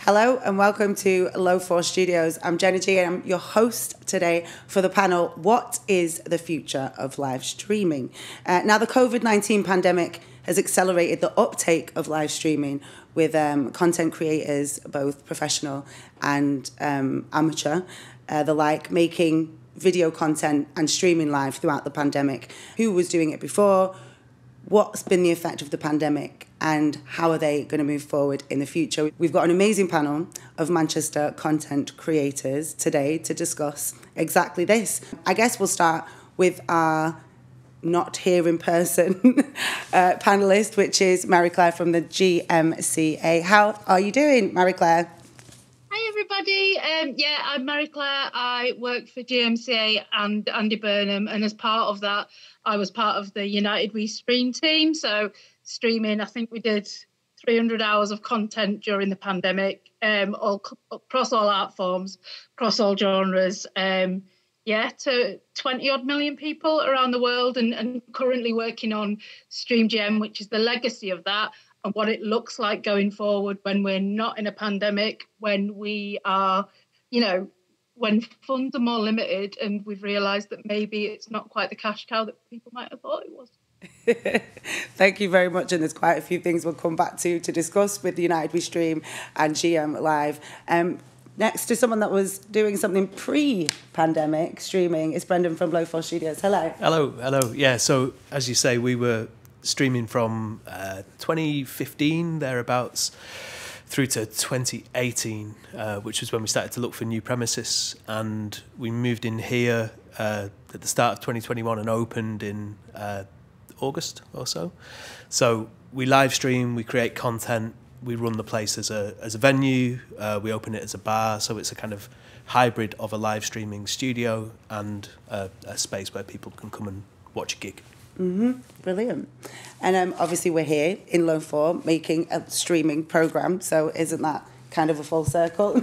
Hello and welcome to Low Force Studios. I'm Jenna G and I'm your host today for the panel, What is the Future of Live Streaming? Now, the COVID-19 pandemic has accelerated the uptake of live streaming with content creators, both professional and amateur, the like, making video content and streaming live throughout the pandemic. Who was doing it before? What's been the effect of the pandemic and how are they going to move forward in the future? We've got an amazing panel of Manchester content creators today to discuss exactly this. I guess we'll start with our not here in person panellist, which is Marie-Claire from the GMCA. How are you doing, Marie-Claire? Hi, everybody. I'm Marie-Claire. I work for GMCA and Andy Burnham, and as part of that, I was part of the United We Stream team. So streaming, I think we did 300 hours of content during the pandemic, across all art forms, across all genres, to 20-odd million people around the world, and currently working on Stream GM, which is the legacy of that, and what it looks like going forward when we're not in a pandemic, when we are, when funds are more limited, and we've realised that maybe it's not quite the cash cow that people might have thought it was. Thank you very much, and there's quite a few things we'll come back to discuss with United We Stream and GM Live. Next to someone that was doing something pre-pandemic streaming is Brendan from Low Force Studios. Hello. Hello. Yeah, so as you say, we were streaming from 2015, thereabouts, through to 2018, which was when we started to look for new premises. And we moved in here at the start of 2021 and opened in August or so. So we live stream, we create content, we run the place as a venue, we open it as a bar, so it's a kind of hybrid of a live streaming studio and a space where people can come and watch a gig. Brilliant. And obviously we're here in Low Force making a streaming programme, so isn't that kind of a full circle?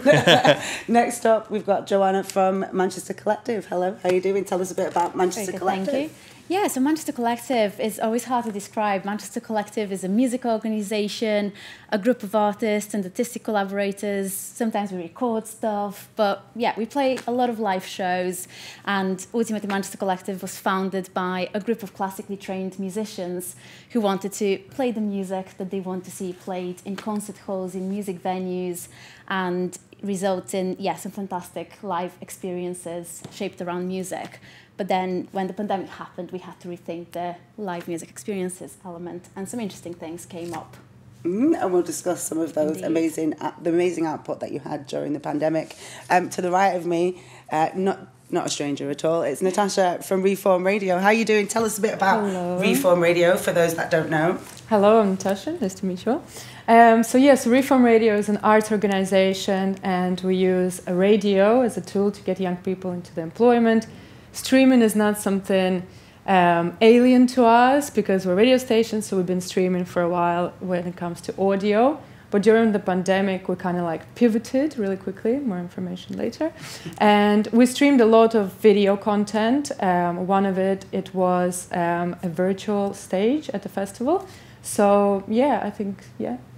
Next up, we've got Joanna from Manchester Collective. Hello, how are you doing? Tell us a bit about Manchester Collective. Thank you. Yeah, so Manchester Collective is always hard to describe. Manchester Collective is a music organisation, a group of artists and artistic collaborators. Sometimes we record stuff, but yeah, we play a lot of live shows. And ultimately, Manchester Collective was founded by a group of classically trained musicians who wanted to play the music that they want to see played in concert halls, in music venues, and result in, some fantastic live experiences shaped around music. But then when the pandemic happened, we had to rethink the live music experiences element, and some interesting things came up. And we'll discuss some of those amazing output that you had during the pandemic. To the right of me, not a stranger at all, it's Natasha from Reform Radio. How are you doing? Tell us a bit about Reform Radio for those that don't know. Hello, I'm Natasha. Nice to meet you all. So Reform Radio is an arts organization, and we use a radio as a tool to get young people into the employment. Streaming is not something alien to us because we're radio stations, so we've been streaming for a while when it comes to audio. But during the pandemic, we kind of pivoted really quickly, more information later. And we streamed a lot of video content. One of it was a virtual stage at the festival. So I think,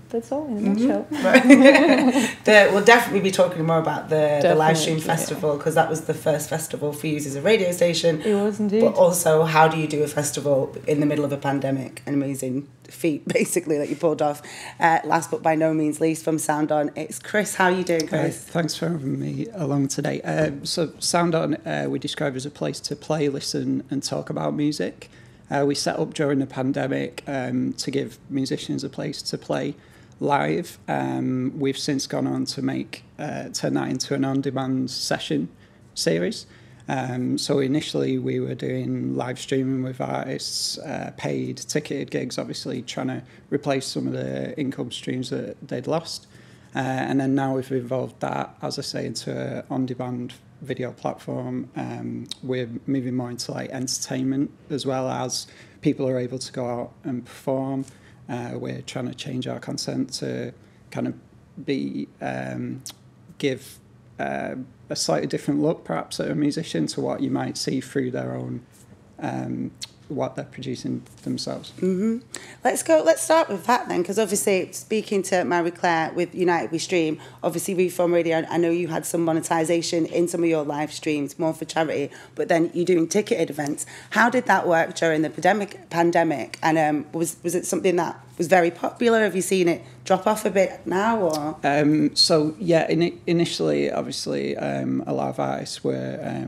that's all in a nutshell. Right. We'll definitely be talking more about the live stream festival, because that was the first festival for you as a radio station. It was indeed. But also, how do you do a festival in the middle of a pandemic? An amazing feat, basically, that you pulled off. Last but by no means least, from SoundON, it's Chris. How are you doing, Chris? Thanks for having me along today. So SoundON, we describe as a place to play, listen and talk about music. We set up during the pandemic to give musicians a place to play live. We've since gone on to turn that into an on-demand session series. So initially we were doing live streaming with artists, paid ticketed gigs, obviously trying to replace some of the income streams that they'd lost. And then now we've evolved that, as I say, into an on-demand video platform. We're moving more into entertainment, as well as people are able to go out and perform. We're trying to change our content to kind of give a slightly different look, perhaps, at a musician to what you might see through their own what they're producing themselves. Mm-hmm. Let's start with that then, because obviously speaking to Marie-Claire with United We Stream, obviously Reform Radio, I know you had some monetization in some of your live streams, more for charity, but then you're doing ticketed events. How did that work during the pandemic? And was it something that was very popular? Have you seen it drop off a bit now? Or Initially, obviously, a lot of artists were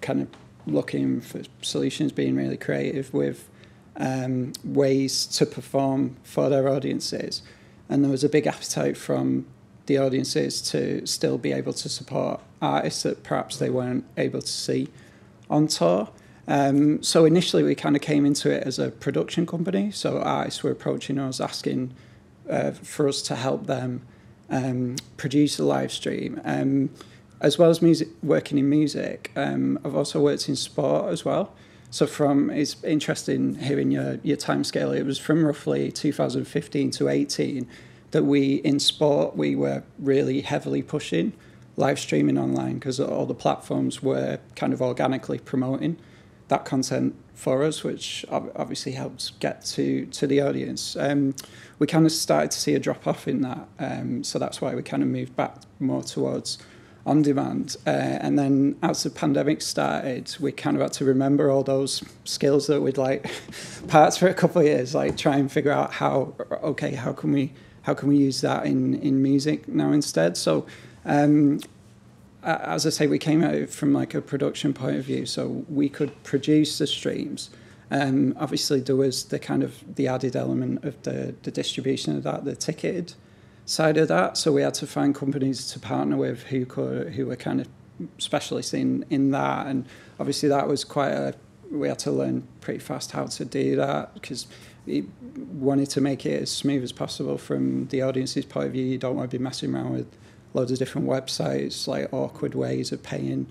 kind of looking for solutions, being really creative with ways to perform for their audiences, and there was a big appetite from the audiences to still be able to support artists that perhaps they weren't able to see on tour. So initially we kind of came into it as a production company, so artists were approaching us asking for us to help them produce a live stream. As well as working in music, I've also worked in sport as well. So it's interesting hearing your time scale. It was from roughly 2015 to 18 that in sport, we were really heavily pushing live streaming online, because all the platforms were kind of organically promoting that content for us, which obviously helps get to the audience. We kind of started to see a drop off in that. So that's why we kind of moved back more towards on demand. And then as the pandemic started, we kind of had to remember all those skills that we'd parts for a couple of years, try and figure out how can we use that in music now instead. So as I say, we came at it from a production point of view, so we could produce the streams. Obviously there was the added element of the distribution of that, the ticketed side of that. So we had to find companies to partner with who were kind of specialists in that, and obviously that was we had to learn pretty fast how to do that, because we wanted to make it as smooth as possible from the audience's point of view. You don't want to be messing around with loads of different websites, awkward ways of paying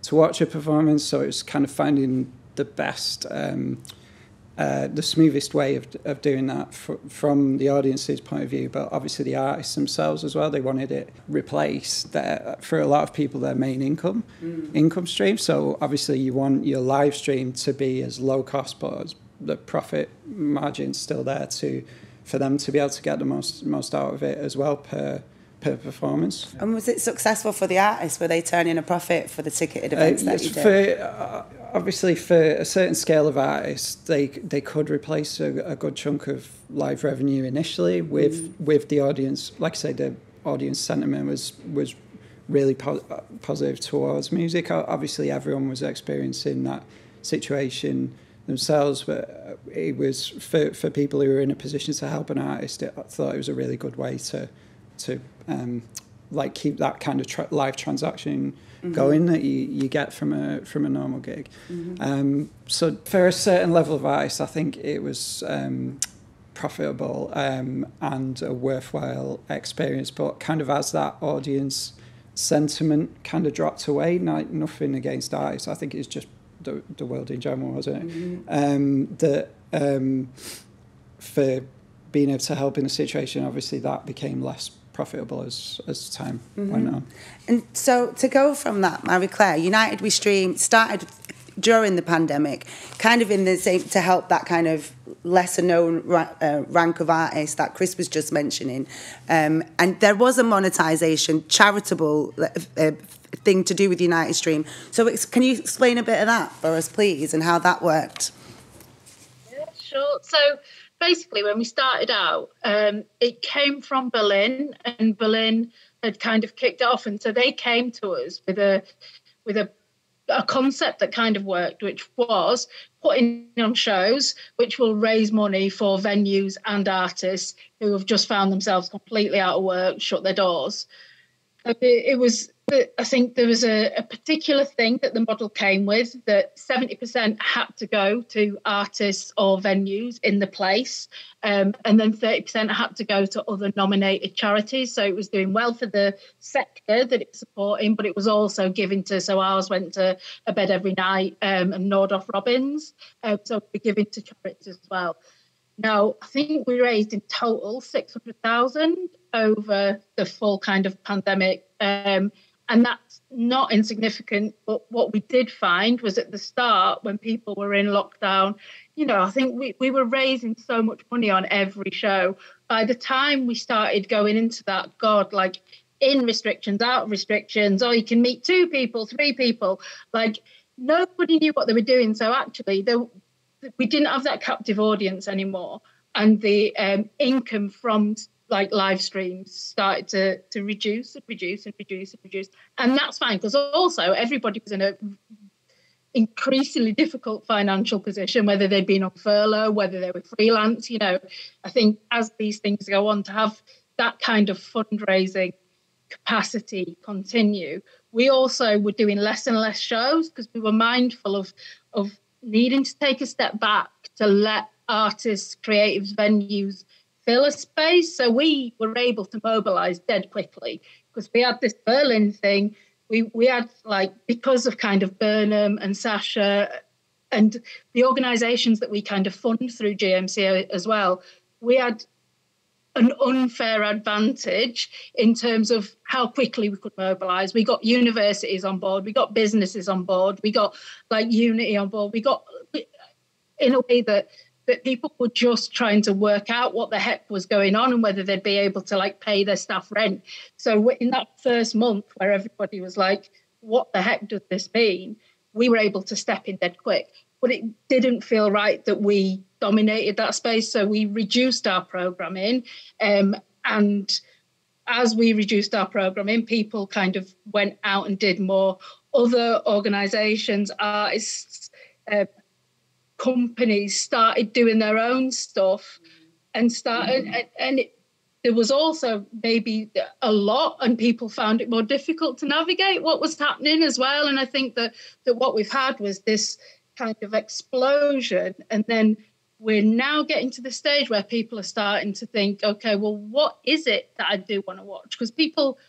to watch a performance. So it was kind of finding the best the smoothest way of doing that from the audience's point of view, but obviously the artists themselves as well. They wanted it replaced for a lot of people their main income stream. So obviously you want your live stream to be as low cost, but as the profit margin's still there for them to be able to get the most out of it as well per performance. And was it successful for the artists? Were they turning a profit for the ticketed events that you did? Obviously, for a certain scale of artists, they could replace a good chunk of live revenue initially with the audience. Like I say, the audience sentiment was really positive towards music. Obviously, everyone was experiencing that situation themselves, but it was for people who were in a position to help an artist. I thought it was a really good way to keep that kind of live transaction going that you get from a normal gig. So for a certain level of artists, I think it was profitable and a worthwhile experience. But kind of as that audience sentiment kind of dropped away, nothing against artists, I think it's just the world in general, wasn't it? For being able to help in a situation, obviously that became less profitable as time went on. And so to go from that, Marie-Claire, United We Stream started during the pandemic, kind of in the same, to help that kind of lesser known rank of artists that Chris was just mentioning. And there was a monetization, charitable thing to do with United Stream. So can you explain a bit of that for us, please, and how that worked? Yeah, sure. So basically, when we started out, it came from Berlin, and Berlin had kind of kicked it off, and so they came to us with a concept that kind of worked, which was putting on shows which will raise money for venues and artists who have just found themselves completely out of work, shut their doors. I think there was a particular thing that the model came with, that 70% had to go to artists or venues in the place, and then 30% had to go to other nominated charities. So it was doing well for the sector that it's supporting, but it was also giving to, so ours went to A Bed Every Night and Nordoff Robbins, so we're giving to charities as well. Now, I think we raised in total 600,000 over the full kind of pandemic. And that's not insignificant. But what we did find was at the start, when people were in lockdown, you know, I think we were raising so much money on every show. By the time we started going into that, God, like in restrictions, out of restrictions, or you can meet 2 people, 3 people, like nobody knew what they were doing. So actually, we didn't have that captive audience anymore. And the income from like live streams started to reduce and reduce and reduce and reduce. And that's fine, because also everybody was in a increasingly difficult financial position, whether they'd been on furlough, whether they were freelance. You know, I think as these things go on, to have that kind of fundraising capacity continue. We also were doing less and less shows because we were mindful of needing to take a step back to let artists, creatives, venues fill a space. So we were able to mobilise dead quickly because we had this Berlin thing. We had, like, because of kind of Burnham and Sasha and the organisations that we kind of fund through GMCA as well, we had an unfair advantage in terms of how quickly we could mobilise. We got universities on board, we got businesses on board, we got like Unity on board, we got in a way that people were just trying to work out what the heck was going on and whether they'd be able to like pay their staff rent. So in that first month where everybody was like, what the heck does this mean? We were able to step in dead quick. But it didn't feel right that we dominated that space. So we reduced our programming. And as we reduced our programming, people kind of went out and did more. Other organisations, artists, companies started doing their own stuff and there was also maybe a lot, and people found it more difficult to navigate what was happening as well. And I think that what we've had was this kind of explosion, and then we're now getting to the stage where people are starting to think, okay, well, what is it that I do want to watch? Because people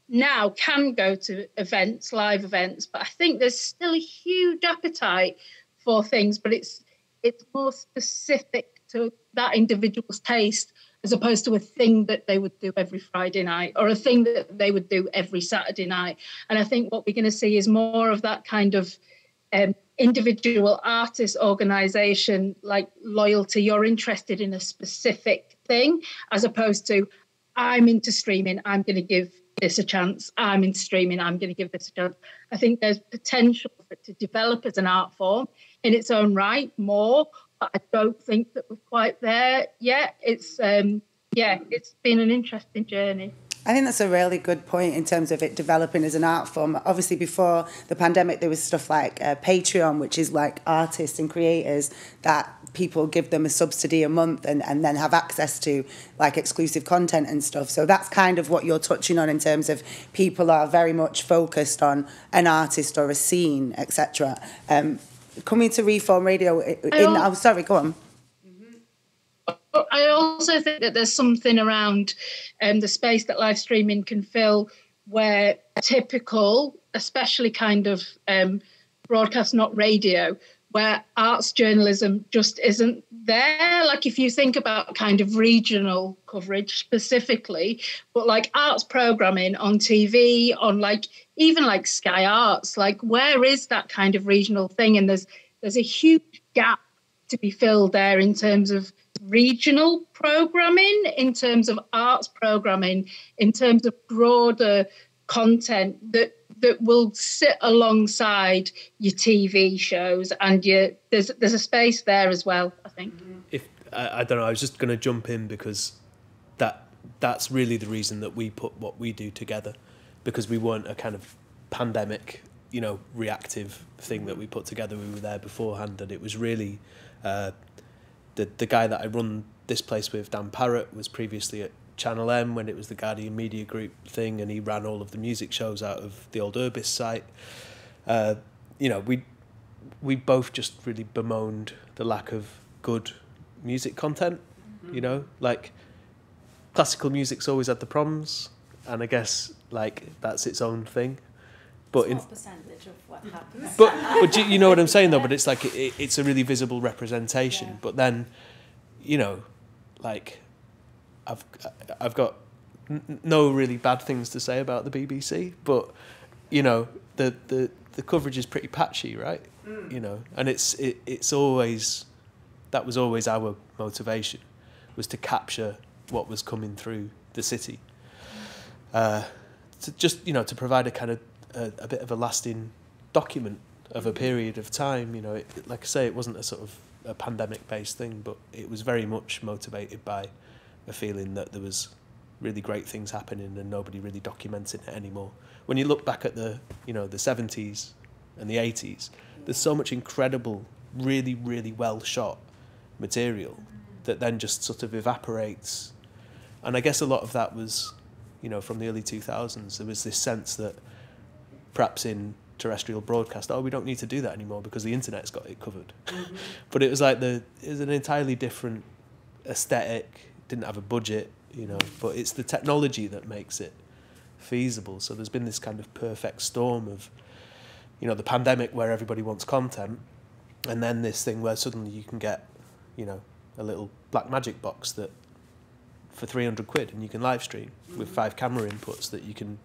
now can go to events, live events, but I think there's still a huge appetite for things, but it's more specific to that individual's taste as opposed to a thing that they would do every Friday night or a thing that they would do every Saturday night. And I think what we're going to see is more of that kind of individual artist organisation, like loyalty. You're interested in a specific thing as opposed to, I'm into streaming, I'm going to give this a chance. I'm into streaming, I'm going to give this a chance. I think there's potential for it to develop as an art form in its own right more, but I don't think that we're quite there yet. It's it's been an interesting journey. I think that's a really good point in terms of it developing as an art form. Obviously, before the pandemic, there was stuff like Patreon, which is like artists and creators that people give them a subsidy a month and then have access to like exclusive content and stuff. So that's kind of what you're touching on in terms of people are very much focused on an artist or a scene, etc. Coming to Reform Radio, sorry, go on. I also think that there's something around the space that live streaming can fill where typical, especially kind of broadcast, not radio, where arts journalism just isn't there. Like if you think about kind of regional coverage specifically, but like arts programming on TV, on like even like Sky Arts, like where is that kind of regional thing? And there's a huge gap to be filled there in terms of regional programming, in terms of arts programming, in terms of broader content that will sit alongside your TV shows, and there's a space there as well, I think. If I don't know, I was just going to jump in because that's really the reason that we put what we do together, because we weren't a kind of pandemic, reactive thing that we put together. We were there beforehand, and it was really the guy that I run this place with, Dan Parrott, was previously at Channel M when it was the Guardian Media Group thing, and he ran all of the music shows out of the old Urbis site. We both just really bemoaned the lack of good music content. Like classical music's always had the problems, and I guess like that's its own thing. But small percentage of what happens. But you know what I'm saying though. But it's like it's a really visible representation. Yeah. But then, like I've got no really bad things to say about the BBC, but you know, the coverage is pretty patchy, right? You know, and it's always, that was always our motivation, was to capture what was coming through the city, to just, you know, to provide a kind of a bit of a lasting document of a period of time. You know, like I say, it wasn't a sort of a pandemic-based thing, but it was very much motivated by a feeling that there was really great things happening and nobody really documenting it anymore. When you look back at the 70s and the 80s, there's so much incredible, really, really well shot material that then just sort of evaporates. And I guess a lot of that was, you know, from the early 2000s, there was this sense that perhaps in terrestrial broadcast, we don't need to do that anymore because the internet's got it covered. Mm-hmm. But it was like it was an entirely different aesthetic, didn't have a budget, you know, but it's the technology that makes it feasible. So there's been this kind of perfect storm of, you know, the pandemic where everybody wants content, and then this thing where suddenly you can get, you know, a little black magic box that for 300 quid and you can live stream with 5 camera inputs that you can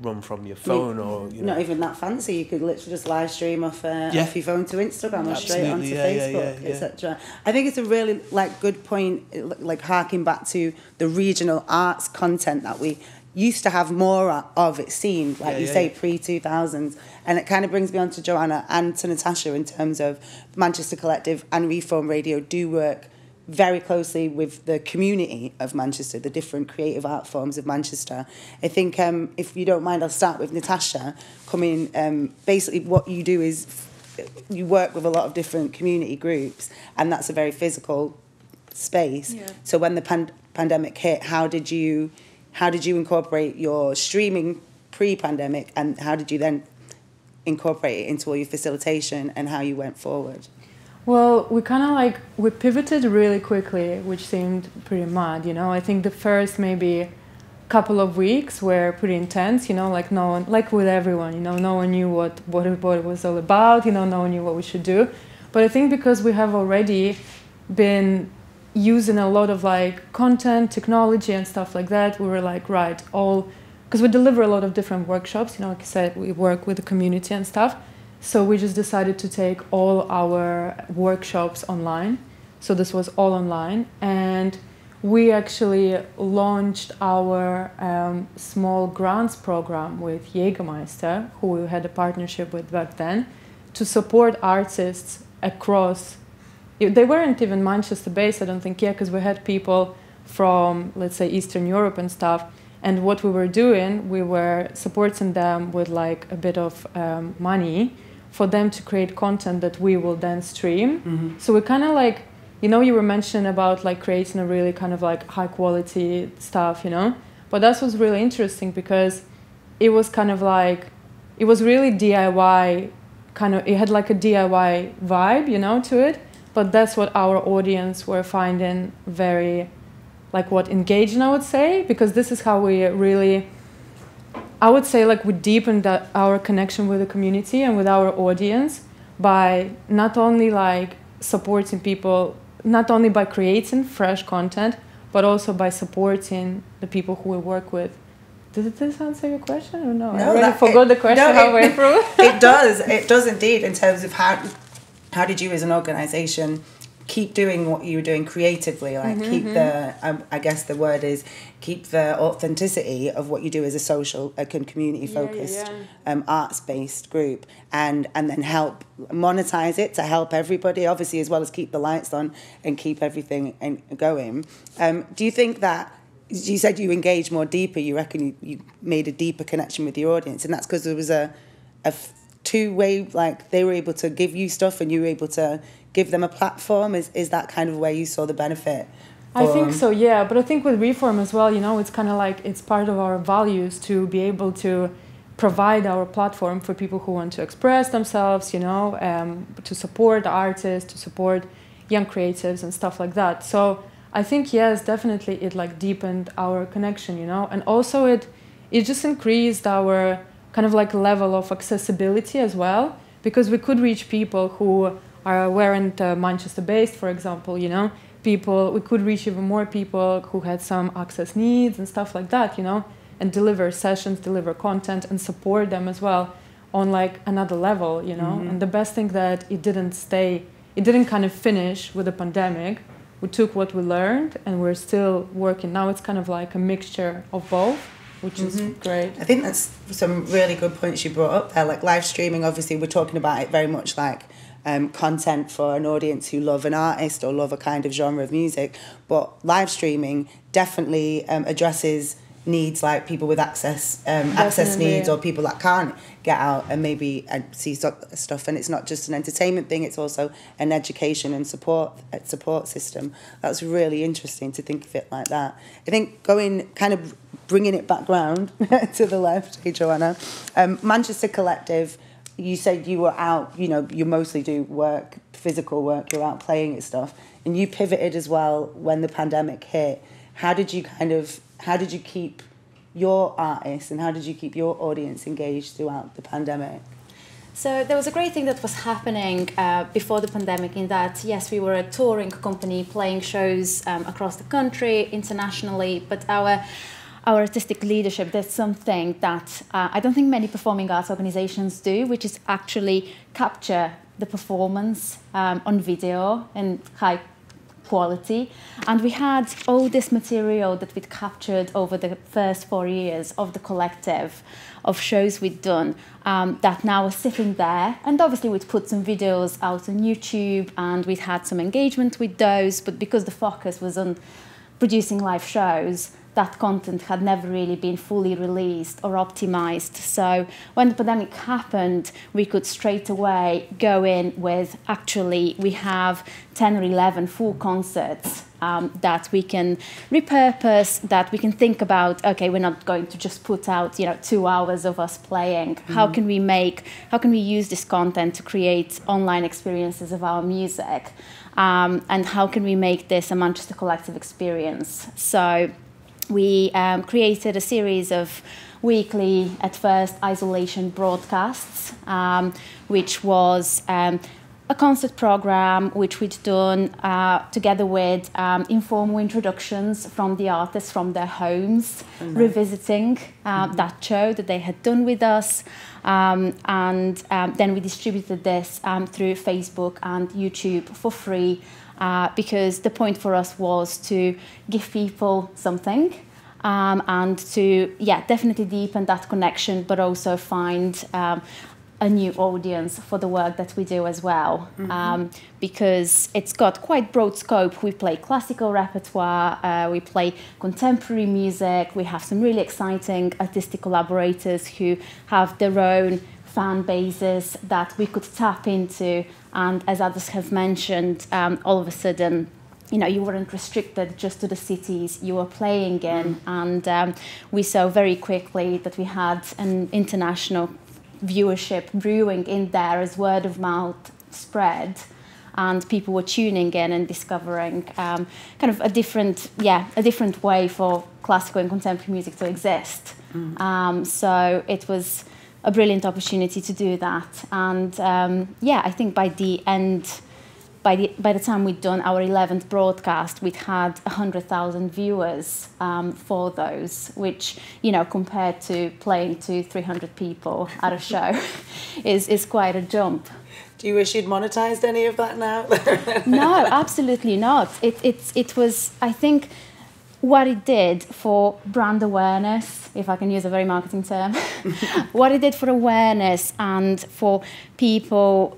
run from your phone, or you know, not even that fancy. You could literally just live stream off your phone to Instagram or straight onto Facebook, etc. I think it's a really good point, like harking back to the regional arts content that we used to have more of, it seemed, like you say, pre-2000s. And it kind of brings me on to Joanna and to Natasha in terms of Manchester Collective and Reform Radio do work very closely with the community of Manchester, the different creative art forms of Manchester. I think, if you don't mind, I'll start with Natasha. Basically what you do is you work with a lot of different community groups, and that's a very physical space. Yeah. So when the pandemic hit, how did you incorporate your streaming pre-pandemic, and how did you then incorporate it into all your facilitation, and how you went forward? Well, we pivoted really quickly, which seemed pretty mad, you know. I think the first maybe couple of weeks were pretty intense, you know, like no one, like with everyone, you know, no one knew what it was all about, you know, no one knew what we should do. But I think because we have already been using a lot of content, technology and stuff like that, we were right, because we deliver a lot of different workshops, you know, like I said, we work with the community and stuff. So we just decided to take all our workshops online. So this was all online. And we actually launched our small grants program with Jägermeister, who we had a partnership with back then, to support artists across. They weren't even Manchester based, I don't think, because we had people from, let's say, Eastern Europe and stuff. And what we were doing, we were supporting them with a bit of money for them to create content that we will then stream. Mm-hmm. So we kind of you know, you were mentioning about creating a really kind of high quality stuff, you know, but that was really interesting because it was kind of it was really DIY, it had a DIY vibe, you know, to it, but that's what our audience were finding very engaging, I would say, because this is how we really, I would say we deepened our connection with the community and with our audience by not only supporting people, not only by creating fresh content, but also by supporting the people who we work with. Did this answer your question or no? I already forgot the question halfway through. It does indeed, in terms of how did you as an organisation keep doing what you were doing creatively, keep the, I guess the word is, keep the authenticity of what you do as a social, community-focused, arts-based group, and then help monetize it to help everybody, obviously, as well as keep the lights on and keep everything going. Do you think that, you said you engaged more deeper, you reckon you made a deeper connection with your audience, and that's because there was a two-way, they were able to give you stuff and you were able to give them a platform? Is that kind of where you saw the benefit? I think so, yeah. But I think with Reform as well, you know, it's kind of it's part of our values to be able to provide our platform for people who want to express themselves, you know, to support artists, to support young creatives and stuff like that. So I think, yes, definitely it deepened our connection, you know, and also it just increased our kind of level of accessibility as well, because we could reach people who weren't Manchester-based, for example, you know, we could reach even more people who had some access needs and stuff like that, you know, and deliver sessions, deliver content, and support them as well on like another level, you know. And the best thing that it didn't kind of finish with the pandemic. We took what we learned and we're still working. Now it's kind of like a mixture of both, which is great. I think that's some really good points you brought up there. Like live streaming, obviously we're talking about it very much like content for an audience who love an artist or love a kind of genre of music. But live streaming definitely addresses needs like people with access needs or people that can't get out and maybe see stuff. And it's not just an entertainment thing, it's also an education and support system. That's really interesting to think of it like that. I think bringing it back round to the left, hey Joanna, Manchester Collective, you said you were out, you know, you mostly do work, physical work, you're out playing and stuff, and you pivoted as well when the pandemic hit. How did you keep your artists and how did you keep your audience engaged throughout the pandemic? So there was a great thing that was happening before the pandemic in that, yes, we were a touring company playing shows across the country, internationally, but our artistic leadership did something that I don't think many performing arts organizations do, which is actually capture the performance on video in high quality. And we had all this material that we'd captured over the first 4 years of the collective, of shows we'd done, that now are sitting there. And obviously we'd put some videos out on YouTube and we'd had some engagement with those, but because the focus was on producing live shows, that content had never really been fully released or optimized. So when the pandemic happened, we could straight away go in with, actually, we have 10 or 11 full concerts that we can repurpose, that we can think about, okay, we're not going to just put out, 2 hours of us playing. How can we use this content to create online experiences of our music? And how can we make this a Manchester Collective experience? So we created a series of weekly, at first, isolation broadcasts, which was a concert program which we'd done together with informal introductions from the artists from their homes, revisiting that show that they had done with us. And then we distributed this through Facebook and YouTube for free, because the point for us was to give people something and to, definitely deepen that connection, but also find a new audience for the work that we do as well, because it's got quite broad scope. We play classical repertoire, we play contemporary music, we have some really exciting artistic collaborators who have their own fan bases that we could tap into, and as others have mentioned, all of a sudden, you weren't restricted just to the cities you were playing in, and we saw very quickly that we had an international viewership brewing in there as word of mouth spread, and people were tuning in and discovering kind of a different way for classical and contemporary music to exist. So it was a brilliant opportunity to do that, and I think by the end, by the time we'd done our 11th broadcast, we'd had 100,000 viewers for those, which, compared to playing to 300 people at a show, is quite a jump. Do you wish you'd monetized any of that now? No, absolutely not. It was, I think, what it did for brand awareness, if I can use a very marketing term, what it did for awareness and for people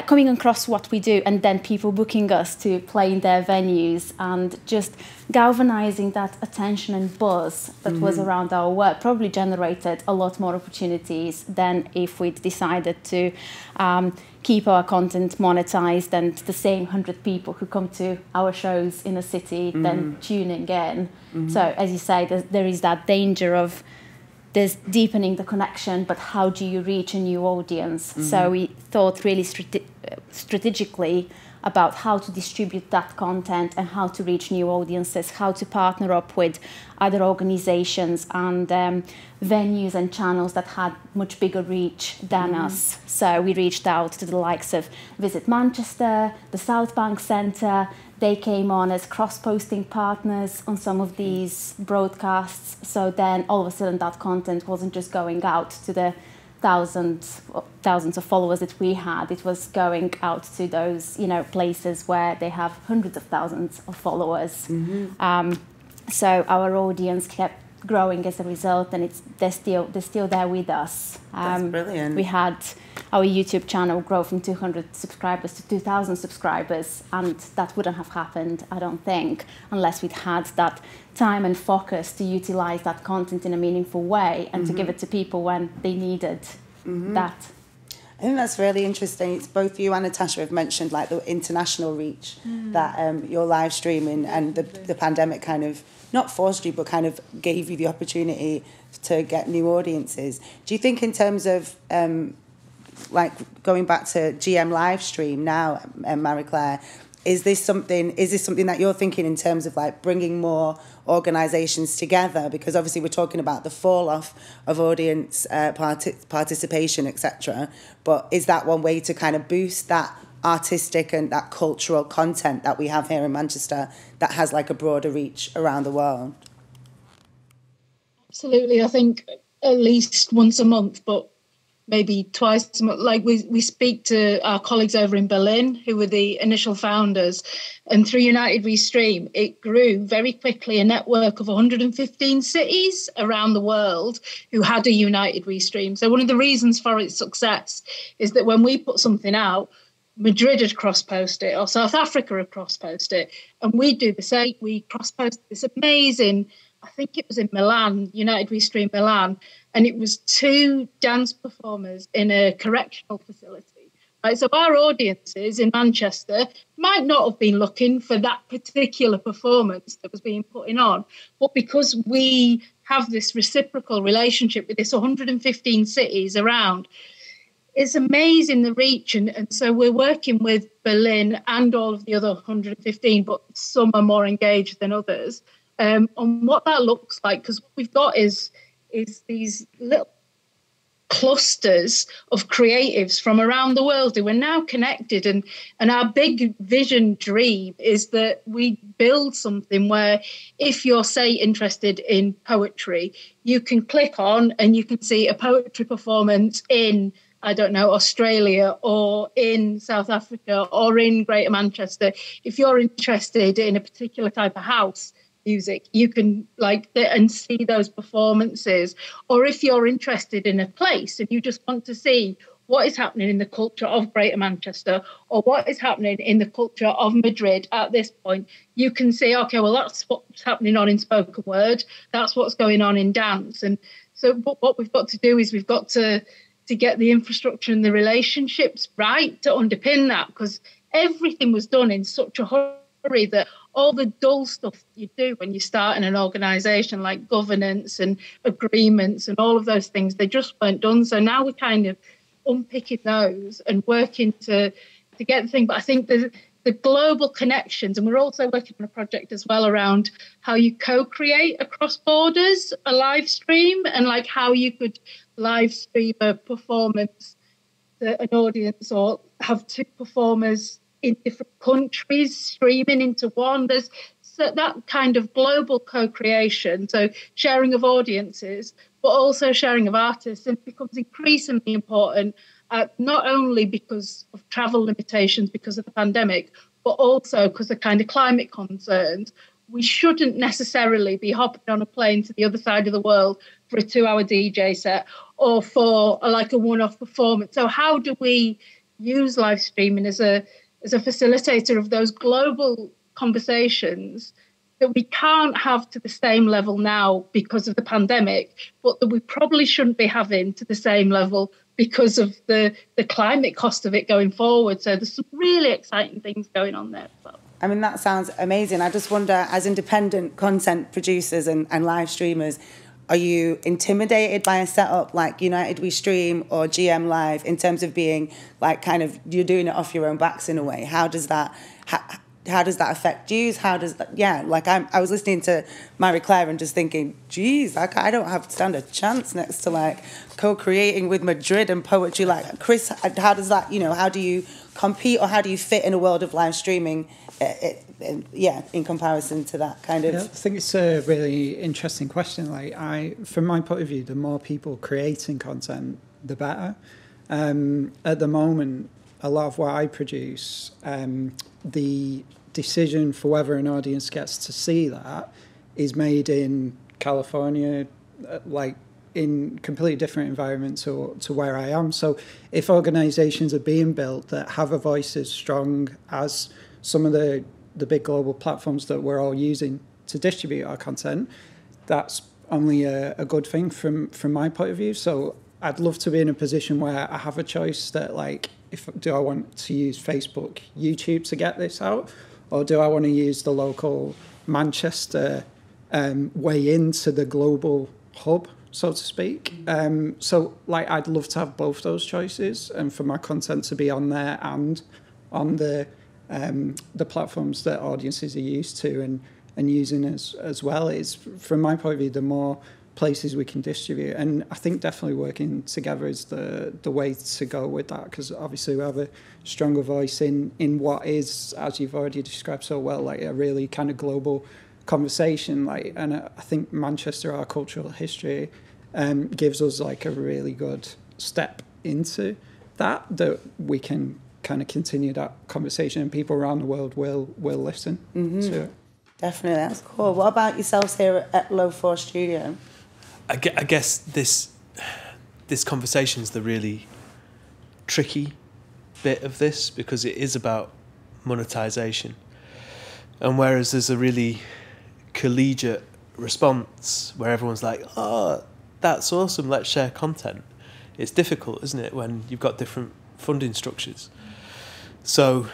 coming across what we do, and then people booking us to play in their venues, and just galvanizing that attention and buzz that was around our work probably generated a lot more opportunities than if we'd decided to keep our content monetized and the same 100 people who come to our shows in a city then tuning in. So as you say, there is that danger of there's deepening the connection, but how do you reach a new audience? So we thought really strategically about how to distribute that content and how to reach new audiences, how to partner up with other organizations and venues and channels that had much bigger reach than us. So we reached out to the likes of Visit Manchester, the South Bank Centre. They came on as cross-posting partners on some of these broadcasts. So then all of a sudden that content wasn't just going out to the thousands of followers that we had. It was going out to those, places where they have hundreds of thousands of followers. So our audience kept growing as a result, and they're still there with us. That's brilliant. We had our YouTube channel grow from 200 subscribers to 2,000 subscribers, and that wouldn't have happened, I don't think, unless we'd had that time and focus to utilize that content in a meaningful way and to give it to people when they needed that. I think that's really interesting. It's both you and Natasha have mentioned like the international reach that your live streaming and the pandemic kind of not forced you, but kind of gave you the opportunity to get new audiences. Do you think in terms of like going back to GM live stream now, Marie-Claire, is this something that you're thinking in terms of like bringing more organisations together? Because obviously we're talking about the fall off of audience participation, etc. But is that one way to kind of boost that artistic and that cultural content that we have here in Manchester that has like a broader reach around the world? Absolutely. I think at least once a month, but maybe twice a month. Like we speak to our colleagues over in Berlin, who were the initial founders, and through United We Stream, it grew very quickly a network of 115 cities around the world who had a United We Stream. So one of the reasons for its success is that when we put something out, Madrid had cross-posted it, or South Africa had cross-posted it, and we do the same. We cross-posted this amazing, I think it was in Milan, United We Stream Milan, and it was 2 dance performers in a correctional facility. Right, so our audiences in Manchester might not have been looking for that particular performance that was being put on, but because we have this reciprocal relationship with this 115 cities around, it's amazing the reach. And so we're working with Berlin and all of the other 115, but some are more engaged than others, on what that looks like. Because what we've got is these little clusters of creatives from around the world who are now connected. And our big vision dream is that we build something where if you're, say, interested in poetry, you can click on and you can see a poetry performance in, I don't know, Australia or in South Africa or in Greater Manchester. If you're interested in a particular type of house music, you can and see those performances. Or if you're interested in a place and you just want to see what is happening in the culture of Greater Manchester or what is happening in the culture of Madrid at this point, you can see, okay, well, that's what's happening on in spoken word. That's what's going on in dance. And so what we've got to do is we've got to get the infrastructure and the relationships right to underpin that, because everything was done in such a hurry that all the dull stuff you do when you start in an organisation, like governance and agreements and all of those things, they just weren't done. So now we're kind of unpicking those and working to get the thing. But I think the global connections, and we're also working on a project as well around how you co-create across borders a live stream, and like how you could live stream a performance to an audience or have 2 performers in different countries streaming into one. There's that kind of global co-creation, so sharing of audiences, but also sharing of artists, and becomes increasingly important, not only because of travel limitations because of the pandemic, but also because of kind of climate concerns. We shouldn't necessarily be hopping on a plane to the other side of the world for a 2-hour DJ set or for a one-off performance. So how do we use live streaming as a facilitator of those global conversations that we can't have to the same level now because of the pandemic, but that we probably shouldn't be having to the same level because of the climate cost of it going forward. So there's some really exciting things going on there. I mean, that sounds amazing. I just wonder, as independent content producers and live streamers, are you intimidated by a setup like United We Stream or GM Live in terms of being like kind of you're doing it off your own backs in a way? How does that affect you? How does that, like I was listening to Marie-Claire and just thinking, geez, like I don't have to stand a chance next to like co-creating with Madrid and poetry. Like Chris, how does that, how do you compete or how do you fit in a world of live streaming? In comparison to that kind of. Yeah, I think it's a really interesting question. Like from my point of view, the more people creating content, the better. At the moment, a lot of what I produce, the decision for whether an audience gets to see that is made in California, like in completely different environment to where I am. So if organisations are being built that have a voice as strong as some of the big global platforms that we're all using to distribute our content, that's only a good thing from my point of view. So I'd love to be in a position where I have a choice that, like, do I want to use Facebook, YouTube to get this out, or do I want to use the local Manchester way into the global hub, so to speak? So, like, I'd love to have both those choices, and for my content to be on there and on the platforms that audiences are used to and using as well. Is, from my point of view, the more places we can distribute, and I think definitely working together is the way to go with that, because obviously we have a stronger voice in what is, as you've already described so well, like a really kind of global conversation. Like, and I think Manchester, our cultural history, gives us like a really good step into that we can kind of continue that conversation, and people around the world will listen to it. Definitely, that's cool. What about yourselves here at Low 4 Studio? I guess this conversation is the really tricky bit of this, because it is about monetization. And whereas there's a really collegiate response where everyone's like, oh, that's awesome, let's share content, it's difficult, isn't it, when you've got different funding structures. So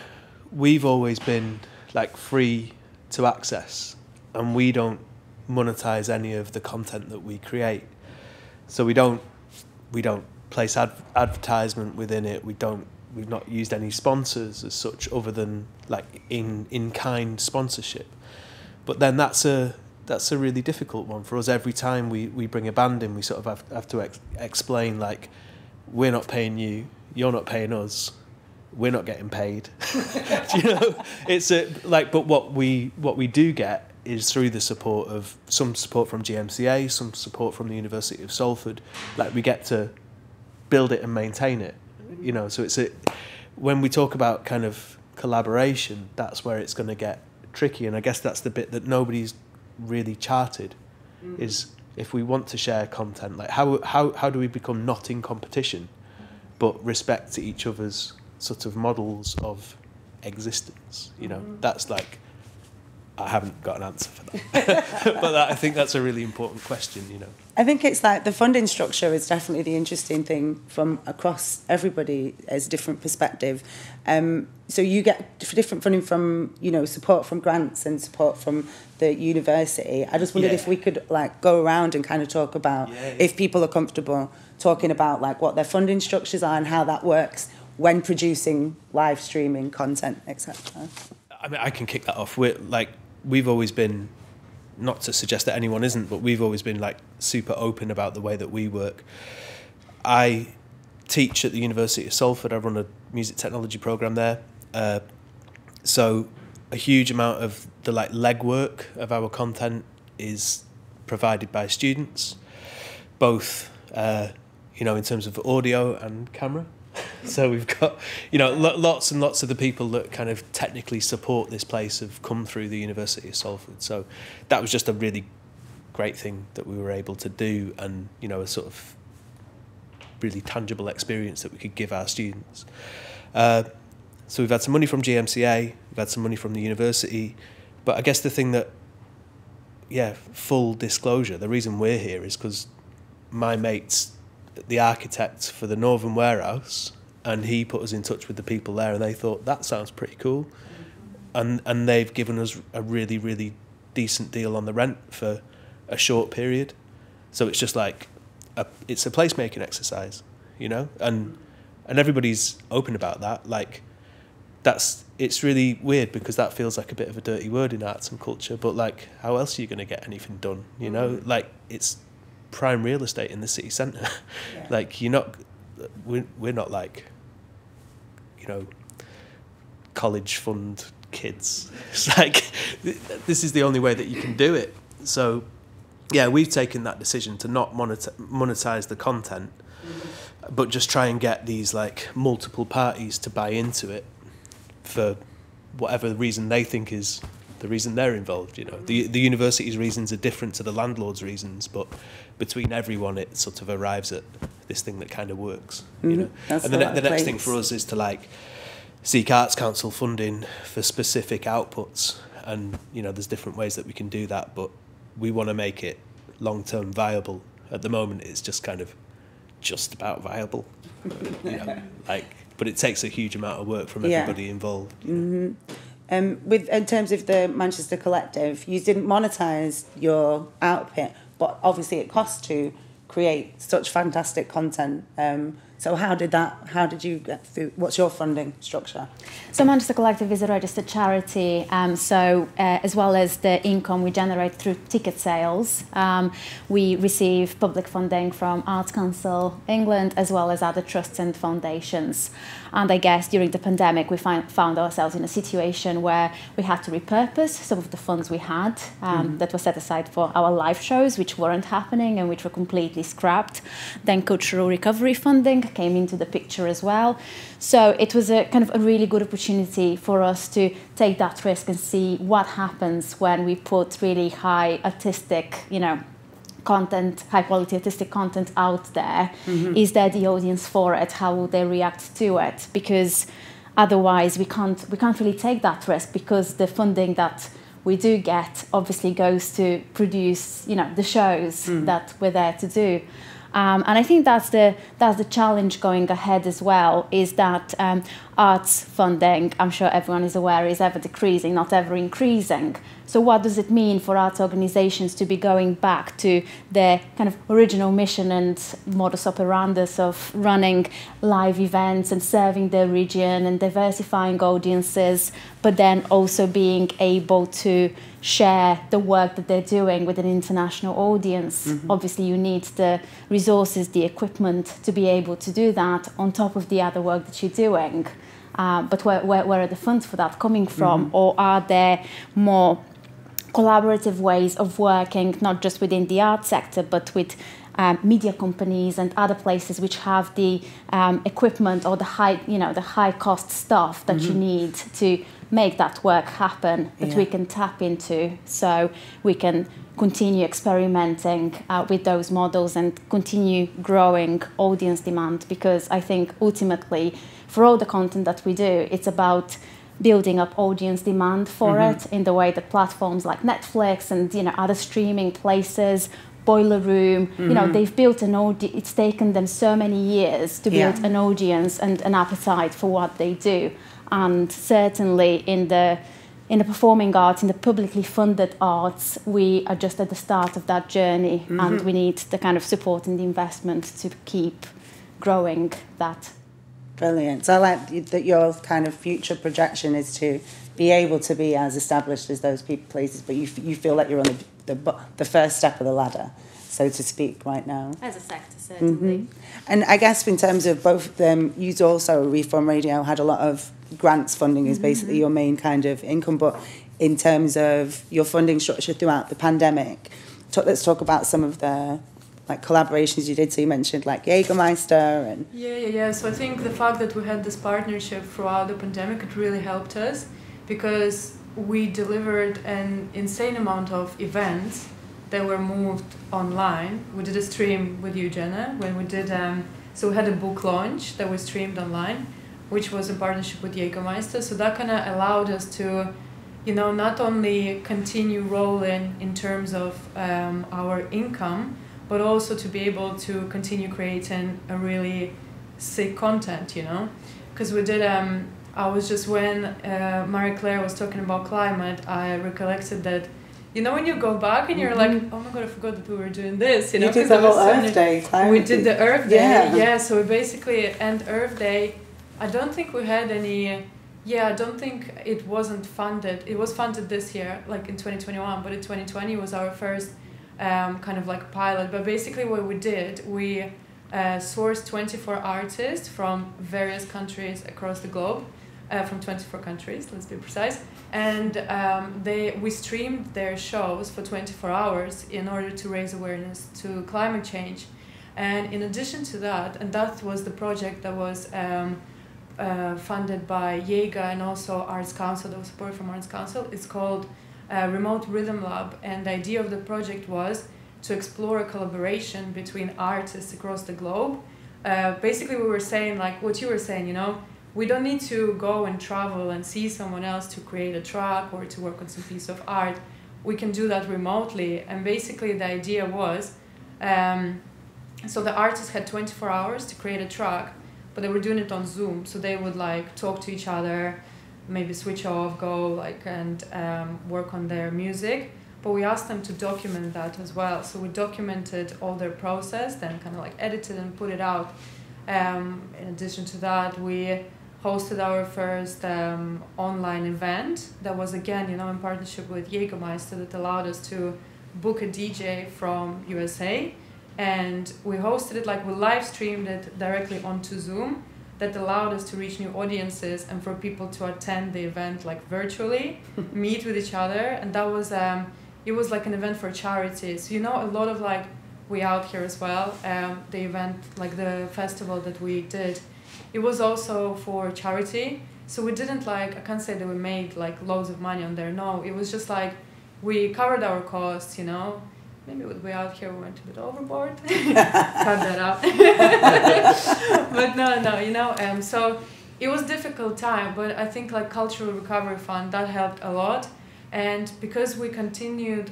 we've always been like free to access, and we don't monetize any of the content that we create. So we don't place advertisement within it. We've not used any sponsors as such, other than like in kind sponsorship. But then that's a really difficult one for us. Every time we bring a band in, we sort of have to explain, like, we're not paying you, you're not paying us, we're not getting paid. It's but what we do get is through the support of some support from GMCA, some support from the University of Salford. Like, we get to build it and maintain it. So it's when we talk about kind of collaboration, that's where it's going to get tricky. And I guess that's the bit that nobody's really charted, is if we want to share content, like how do we become not in competition, but respect to each other's sort of models of existence? That's like, I haven't got an answer for that. But I think that's a really important question, I think it's like the funding structure is definitely the interesting thing from across everybody as a different perspective. So you get different funding from, support from grants and support from the university. I just wondered if we could like go around and kind of talk about if people are comfortable talking about like what their funding structures are and how that works when producing live streaming content, etc. I mean, I can kick that off. We've always been, not to suggest that anyone isn't, but we've always been like super open about the way that we work. I teach at the University of Salford. I run a music technology program there. So a huge amount of the like legwork of our content is provided by students, both in terms of audio and camera. So we've got, lots and lots of the people that kind of technically support this place have come through the University of Salford. So that was just a really great thing that we were able to do, and, a sort of really tangible experience that we could give our students. So we've had some money from GMCA, we've had some money from the university, but I guess the thing that, full disclosure, the reason we're here is because my mate's the architect for the Northern Warehouse, and he put us in touch with the people there, and they thought, that sounds pretty cool. And they've given us a really, really decent deal on the rent for a short period. So it's just like it's a placemaking exercise, you know, and everybody's open about that. Like it's really weird because that feels like a bit of a dirty word in arts and culture, but like how else are you going to get anything done, you know? Like it's prime real estate in the city centre. Yeah. Like we're not like, you know, college fund kids. It's like this is the only way that you can do it. So yeah, we've taken that decision to not monetize the content, but just try and get these like multiple parties to buy into it for whatever reason they think is the reason they're involved. You know, the university's reasons are different to the landlord's reasons, but between everyone it sort of arrives at this thing that kind of works. You know, and the next thing for us is to like seek Arts Council funding for specific outputs, and you know, there's different ways that we can do that, but we want to make it long-term viable. At the moment, it's just kind of just about viable, you know, like. But it takes a huge amount of work from everybody involved. You know? In terms of the Manchester Collective, you didn't monetize your output, but obviously it costs to create such fantastic content. So how did you get through, what's your funding structure? So Manchester Collective is a registered charity, as well as the income we generate through ticket sales, we receive public funding from Arts Council England, as well as other trusts and foundations. And I guess during the pandemic, we found ourselves in a situation where we had to repurpose some of the funds we had that were set aside for our live shows, which weren't happening and which were completely scrapped. Then cultural recovery funding came into the picture as well. So it was a kind of a really good opportunity for us to take that risk and see what happens when we put really high artistic, you know, content, high quality artistic content out there. Is there the audience for it? How will they react to it? Because otherwise we can't really take that risk, because the funding that we do get obviously goes to produce, you know, the shows that we're there to do. And I think that's the challenge going ahead as well, is that arts funding, I'm sure everyone is aware, is ever decreasing, not ever increasing. So what does it mean for arts organisations to be going back to their kind of original mission and modus operandi of running live events and serving their region and diversifying audiences, but then also being able to share the work that they're doing with an international audience? Obviously you need the resources, the equipment to be able to do that on top of the other work that you're doing. But where are the funds for that coming from? Or are there more collaborative ways of working, not just within the art sector, but with media companies and other places which have the equipment or the high cost stuff that you need to make that work happen, that we can tap into, so we can continue experimenting with those models and continue growing audience demand? Because I think ultimately for all the content that we do, it's about building up audience demand for it in the way that platforms like Netflix and, you know, other streaming places, Boiler Room, you know, they've built an audience. It's taken them so many years to build an audience and an appetite for what they do. And certainly in the performing arts, in the publicly funded arts, we are just at the start of that journey, and we need the kind of support and the investment to keep growing that. Brilliant. So I like that your kind of future projection is to be able to be as established as those places, but you feel like you're on the first step of the ladder, so to speak, right now. As a sector, certainly. And I guess in terms of both of them, you also, Reform Radio, had a lot of grants funding is basically your main kind of income, but in terms of your funding structure throughout the pandemic, let's talk about some of the like collaborations you did. So you mentioned like Jägermeister and... Yeah. So I think the fact that we had this partnership throughout the pandemic, it really helped us, because we delivered an insane amount of events that were moved online. We did a stream with you, Jenna, when we did... so we had a book launch that was streamed online, which was in partnership with Jägermeister. So that kind of allowed us to, you know, not only continue rolling in terms of our income, but also to be able to continue creating a really sick content, you know? Because we did, when Marie-Claire was talking about climate, I recollected that you know when you go back and you're like, oh my god, I forgot that we were doing this. You know, did the whole Earth Day. We did the Earth Day. Yeah. Yeah. So we basically end Earth Day. I don't think we had any. Yeah, I don't think it wasn't funded. It was funded this year, like in 2021, but in 2020 was our first kind of like pilot. But basically, what we did, we sourced 24 artists from various countries across the globe. From 24 countries, let's be precise, and we streamed their shows for 24 hours in order to raise awareness to climate change. And in addition to that, and that was the project that was funded by Jaeger and also Arts Council, there was support from Arts Council. It's called Remote Rhythm Lab, and the idea of the project was to explore a collaboration between artists across the globe. Basically, we were saying, like what you were saying, you know, we don't need to go and travel and see someone else to create a track or to work on some piece of art. We can do that remotely. And basically the idea was, so the artists had 24 hours to create a track, but they were doing it on Zoom. So they would like talk to each other, maybe switch off, go like and work on their music. But we asked them to document that as well. So we documented all their process, then kind of like edited and put it out. In addition to that, we hosted our first online event that was, again, you know, in partnership with Jägermeister, that allowed us to book a DJ from USA, and we hosted it, like we live streamed it directly onto Zoom. That allowed us to reach new audiences and for people to attend the event like virtually, meet with each other, and that was it was like an event for charity. So you know, a lot of like We Out Here as well, the event, like the festival that we did, it was also for charity. So we didn't like, I can't say that we made like loads of money on there. No, it was just like we covered our costs, you know. Maybe with We Out Here we went a bit overboard. Cut that out. But no, you know. So it was a difficult time, but I think like Cultural Recovery Fund, that helped a lot. And because we continued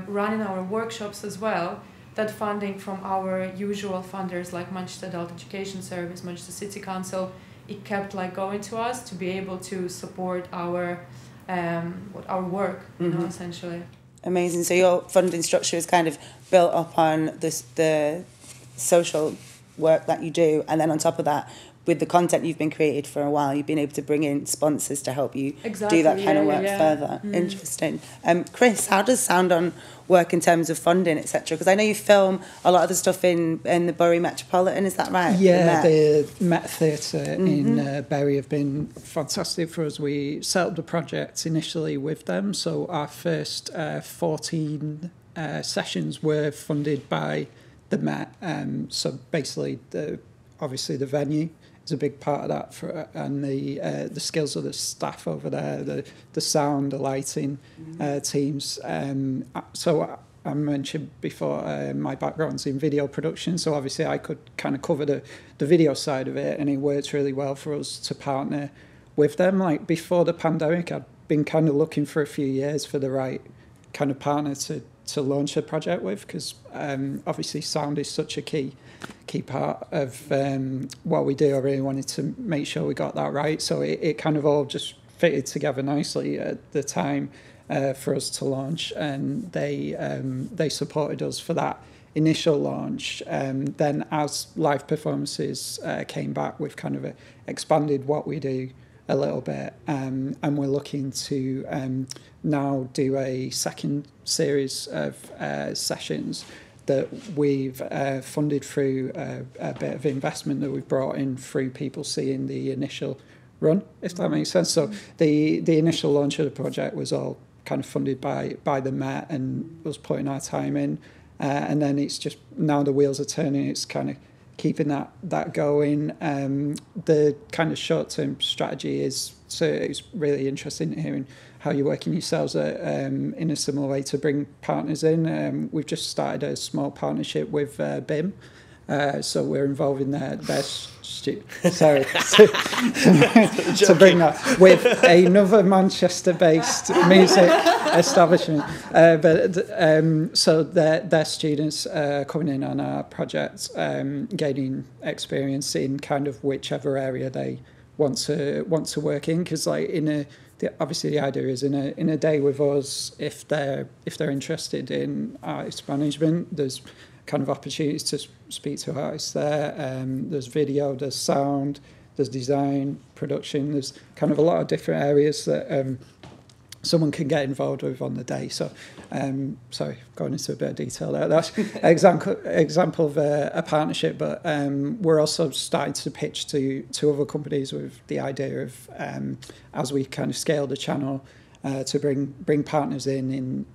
running our workshops as well, that funding from our usual funders like Manchester Adult Education Service, Manchester City Council, it kept like going to us to be able to support our work, you know, essentially. Amazing. So your funding structure is kind of built up on the social work that you do, and then on top of that, with the content you've been created for a while, you've been able to bring in sponsors to help you do that kind of work further. Interesting. Chris, how does SoundON work in terms of funding, etc.? Because I know you film a lot of the stuff in the Bury Metropolitan, is that right? Yeah, the Met Theatre in Bury have been fantastic for us. We set up the project initially with them, so our first 14 sessions were funded by the Met. So basically, obviously the venue is a big part of that, and the skills of the staff over there, the sound, the lighting teams. So I mentioned before my background's in video production, so obviously I could kind of cover the video side of it, and it worked really well for us to partner with them. Like before the pandemic, I'd been kind of looking for a few years for the right kind of partner to launch a project with, because obviously sound is such a key part of what we do. I really wanted to make sure we got that right, so it kind of all just fitted together nicely at the time for us to launch, and they supported us for that initial launch. Then as live performances came back, we've kind of expanded what we do a little bit, and we're looking to now do a second series of sessions that we've funded through a bit of investment that we've brought in through people seeing the initial run, if that makes sense. So the initial launch of the project was all kind of funded by the Met and us putting our time in, and then it's just now the wheels are turning. It's kind of keeping that going. The kind of short-term strategy is, so it's really interesting hearing how you're working yourselves in a similar way to bring partners in. We've just started a small partnership with BIM, so we're involving their to bring that with another Manchester-based music establishment. So their students coming in on our project, gaining experience in kind of whichever area they want to work in, because like in a obviously the idea is in a day with us, if they're interested in artist management, there's kind of opportunities to speak to artists there. There's video, there's sound, there's design, production. There's kind of a lot of different areas that someone can get involved with on the day. So, sorry, going into a bit of detail there. That's example of a partnership, but we're also starting to pitch to other companies with the idea of, as we kind of scale the channel, to bring partners in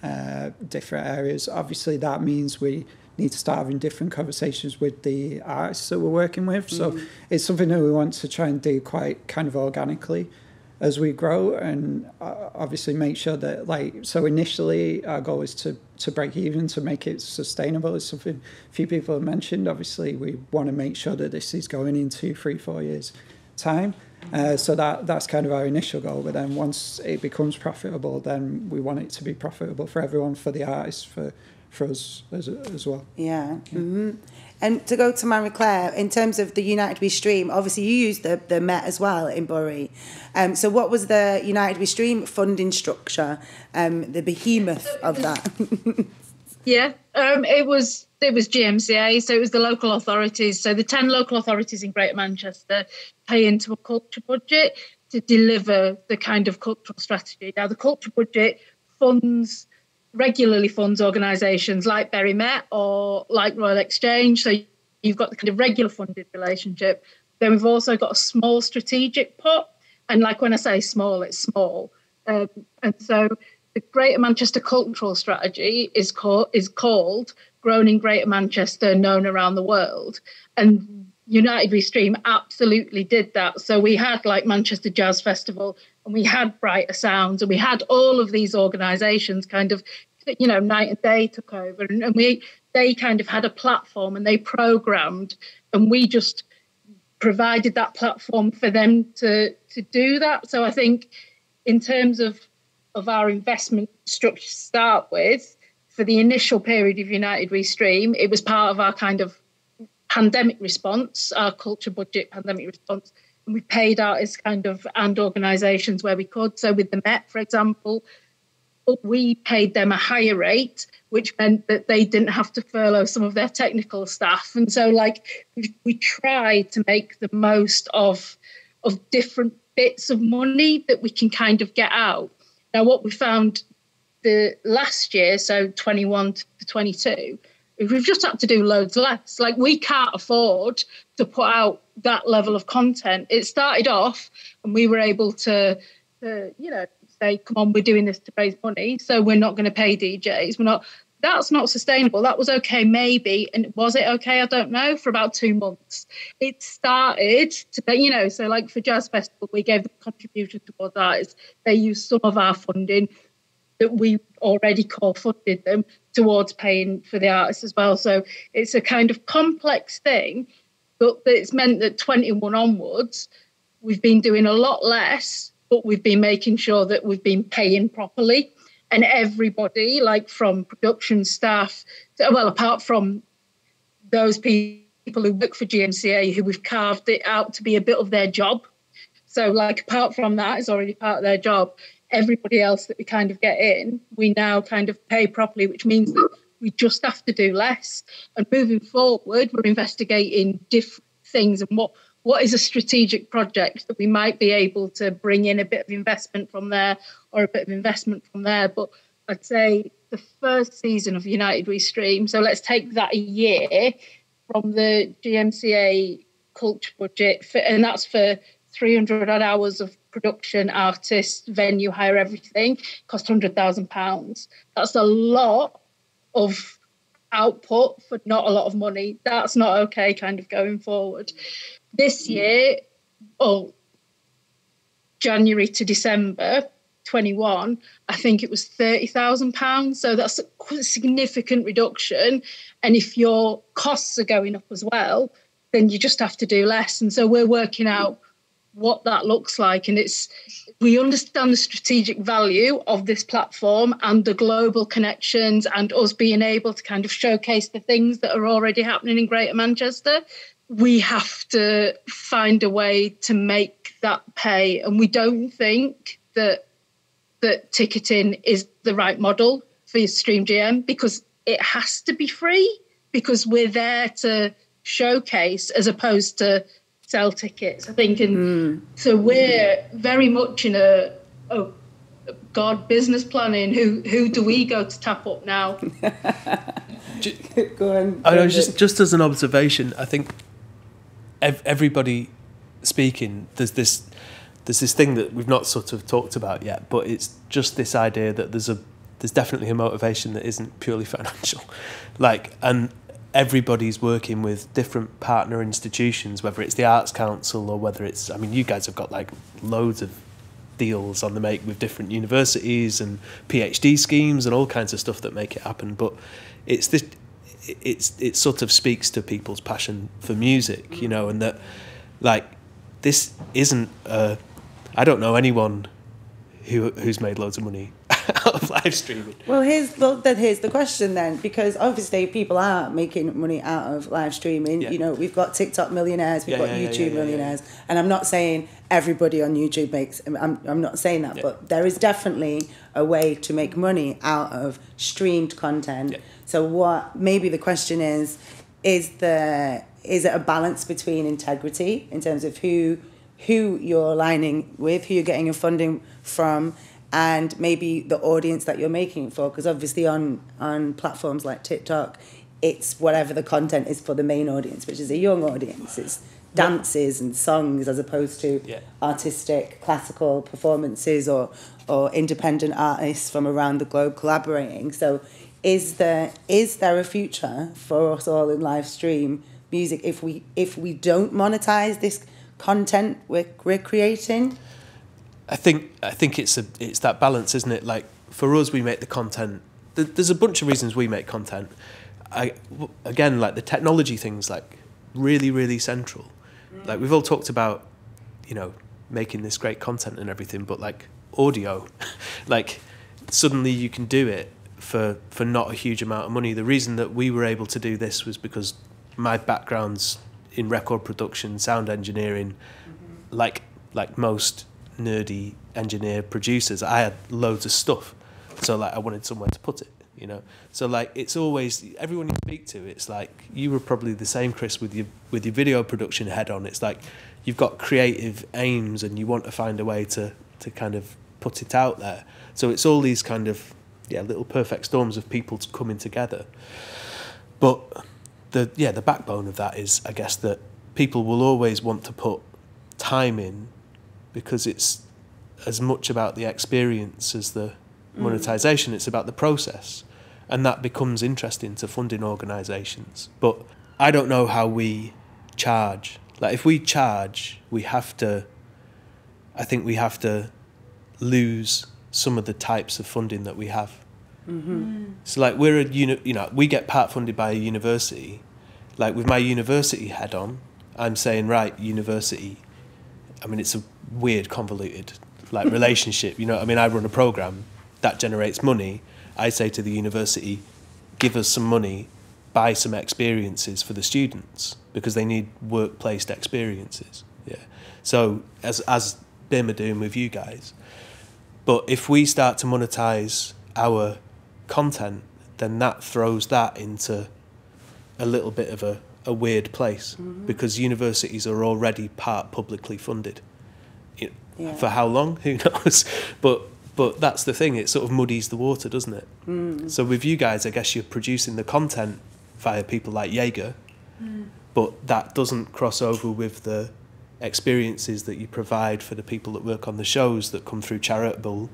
different areas. Obviously, that means we need to start having different conversations with the artists that we're working with. So it's something that we want to try and do quite kind of organically as we grow, and obviously make sure that, like, so initially our goal is to break even, to make it sustainable. It's something a few people have mentioned. Obviously we want to make sure that this is going in 2, 3, 4 years time. So that's kind of our initial goal. But then once it becomes profitable, then we want it to be profitable for everyone, for the artists, for us as well. Yeah. Mm-hmm. And to go to Marie-Claire, in terms of the United We Stream, obviously you used the Met as well in Bury. So what was the United We Stream funding structure, the behemoth of that? Yeah, it was GMCA, so it was the local authorities. So the 10 local authorities in Greater Manchester pay into a culture budget to deliver the kind of cultural strategy. Now, the culture budget regularly funds organisations like Bury Met or like Royal Exchange. So you've got the kind of regular funded relationship. Then we've also got a small strategic pot. And like when I say small, it's small. And so the Greater Manchester Cultural Strategy is called Grown in Greater Manchester, Known Around the World. And United We Stream absolutely did that. So we had like Manchester Jazz Festival, and we had Brighter Sounds, and we had all of these organisations kind of, Night and Day took over, and they kind of had a platform, and they programmed, and we just provided that platform for them to do that. So I think in terms of our investment structure to start with, for the initial period of United We Stream, it was part of our kind of pandemic response, our culture budget pandemic response. And we paid artists and organisations where we could. So with the Met, for example, we paid them a higher rate, which meant that they didn't have to furlough some of their technical staff. And so we tried to make the most of different bits of money that we can kind of get out. Now, what we found the last year, so 21 to 22, we've just had to do loads less. Like, we can't afford to put out that level of content. It started off and we were able to say, come on, we're doing this to raise money, so we're not going to pay DJs. That's not sustainable. That was okay, maybe. And was it okay? I don't know. For about 2 months. It started to, so like for Jazz Festival, we gave them contribution towards artists. They used some of our funding that we already core-funded them towards paying for the artists as well. So it's a kind of complex thing, but it's meant that 21 onwards, we've been doing a lot less, but we've been making sure that we've been paying properly. And everybody, like from production staff, apart from those people who work for GMCA, who we've carved it out to be a bit of their job. So like apart from that, it's already part of their job. Everybody else that we kind of get in, we now kind of pay properly, which means that we just have to do less. And moving forward, we're investigating different things and what is a strategic project that we might be able to bring in a bit of investment from there or a bit of investment from there. But I'd say the first season of United We Stream, so let's take that a year from the GMCA culture budget, and that's for 300 odd hours of production, artists, venue hire, everything, cost £100,000. That's a lot of output for not a lot of money. That's not okay kind of going forward. This year, January to December 21, I think it was £30,000. So that's a significant reduction. And if your costs are going up as well, then you just have to do less. And so we're working out what that looks like. And we understand the strategic value of this platform and the global connections and us being able to kind of showcase the things that are already happening in Greater Manchester. We have to find a way to make that pay. And we don't think that that ticketing is the right model for your Stream GM, because it has to be free, because we're there to showcase as opposed to sell tickets, I think. And so we're very much in a God business planning. Who do we go to tap up now? Go on. I know, just as an observation, I think everybody speaking, there's this thing that we've not sort of talked about yet, but it's just this idea that there's definitely a motivation that isn't purely financial, and everybody's working with different partner institutions, whether it's the Arts Council or whether it's, I mean, you guys have got like loads of deals on the make with different universities and PhD schemes and all kinds of stuff that make it happen. But it sort of speaks to people's passion for music, and that this isn't I don't know anyone who's made loads of money out of live streaming. Well, here's the question then, because obviously people are making money out of live streaming. Yeah. We've got TikTok millionaires, we've got YouTube millionaires, and I'm not saying everybody on YouTube makes. I'm not saying that, but there is definitely a way to make money out of streamed content. Yeah. So maybe the question is it a balance between integrity in terms of who you're aligning with, who you're getting your funding from, and maybe the audience that you're making it for? Because obviously on platforms like TikTok, it's whatever the content is for the main audience, which is a young audience. It's dances and songs as opposed to artistic, classical performances or independent artists from around the globe collaborating. So is there a future for us all in live stream music if we don't monetize this content we're creating? I think it's that balance, isn't it? Like for us, we make the content. There's a bunch of reasons we make content. Again, like the technology thing's like really, really central. Like we've all talked about, making this great content and everything, but like audio, like suddenly you can do it for not a huge amount of money. The reason that we were able to do this was because my background's in record production, sound engineering, like most nerdy engineer producers. I had loads of stuff, so I wanted somewhere to put it, so it's always, everyone you speak to, it's like you were probably the same, Chris, with your video production head on. It's like you've got creative aims and you want to find a way to kind of put it out there. So it's all these kind of little perfect storms of people coming together. But the backbone of that is, I guess, that people will always want to put time in, because it's as much about the experience as the monetization. It's about the process, and that becomes interesting to funding organisations. But I don't know how we charge. Like if we charge, I think we have to lose some of the types of funding that we have. So like we're we get part funded by a university. Like with my university head on, I'm saying, right, university, I mean, it's a weird, convoluted relationship. I run a program that generates money. I say to the university, give us some money, buy some experiences for the students, because they need work-placed experiences. Yeah. So as BIM are doing with you guys. But if we start to monetize our content, then that throws that into a little bit of a weird place, because universities are already part publicly funded. For how long? Who knows? But that's the thing. It sort of muddies the water, doesn't it? So with you guys, I guess you're producing the content via people like Jaeger, but that doesn't cross over with the experiences that you provide for the people that work on the shows that come through charitable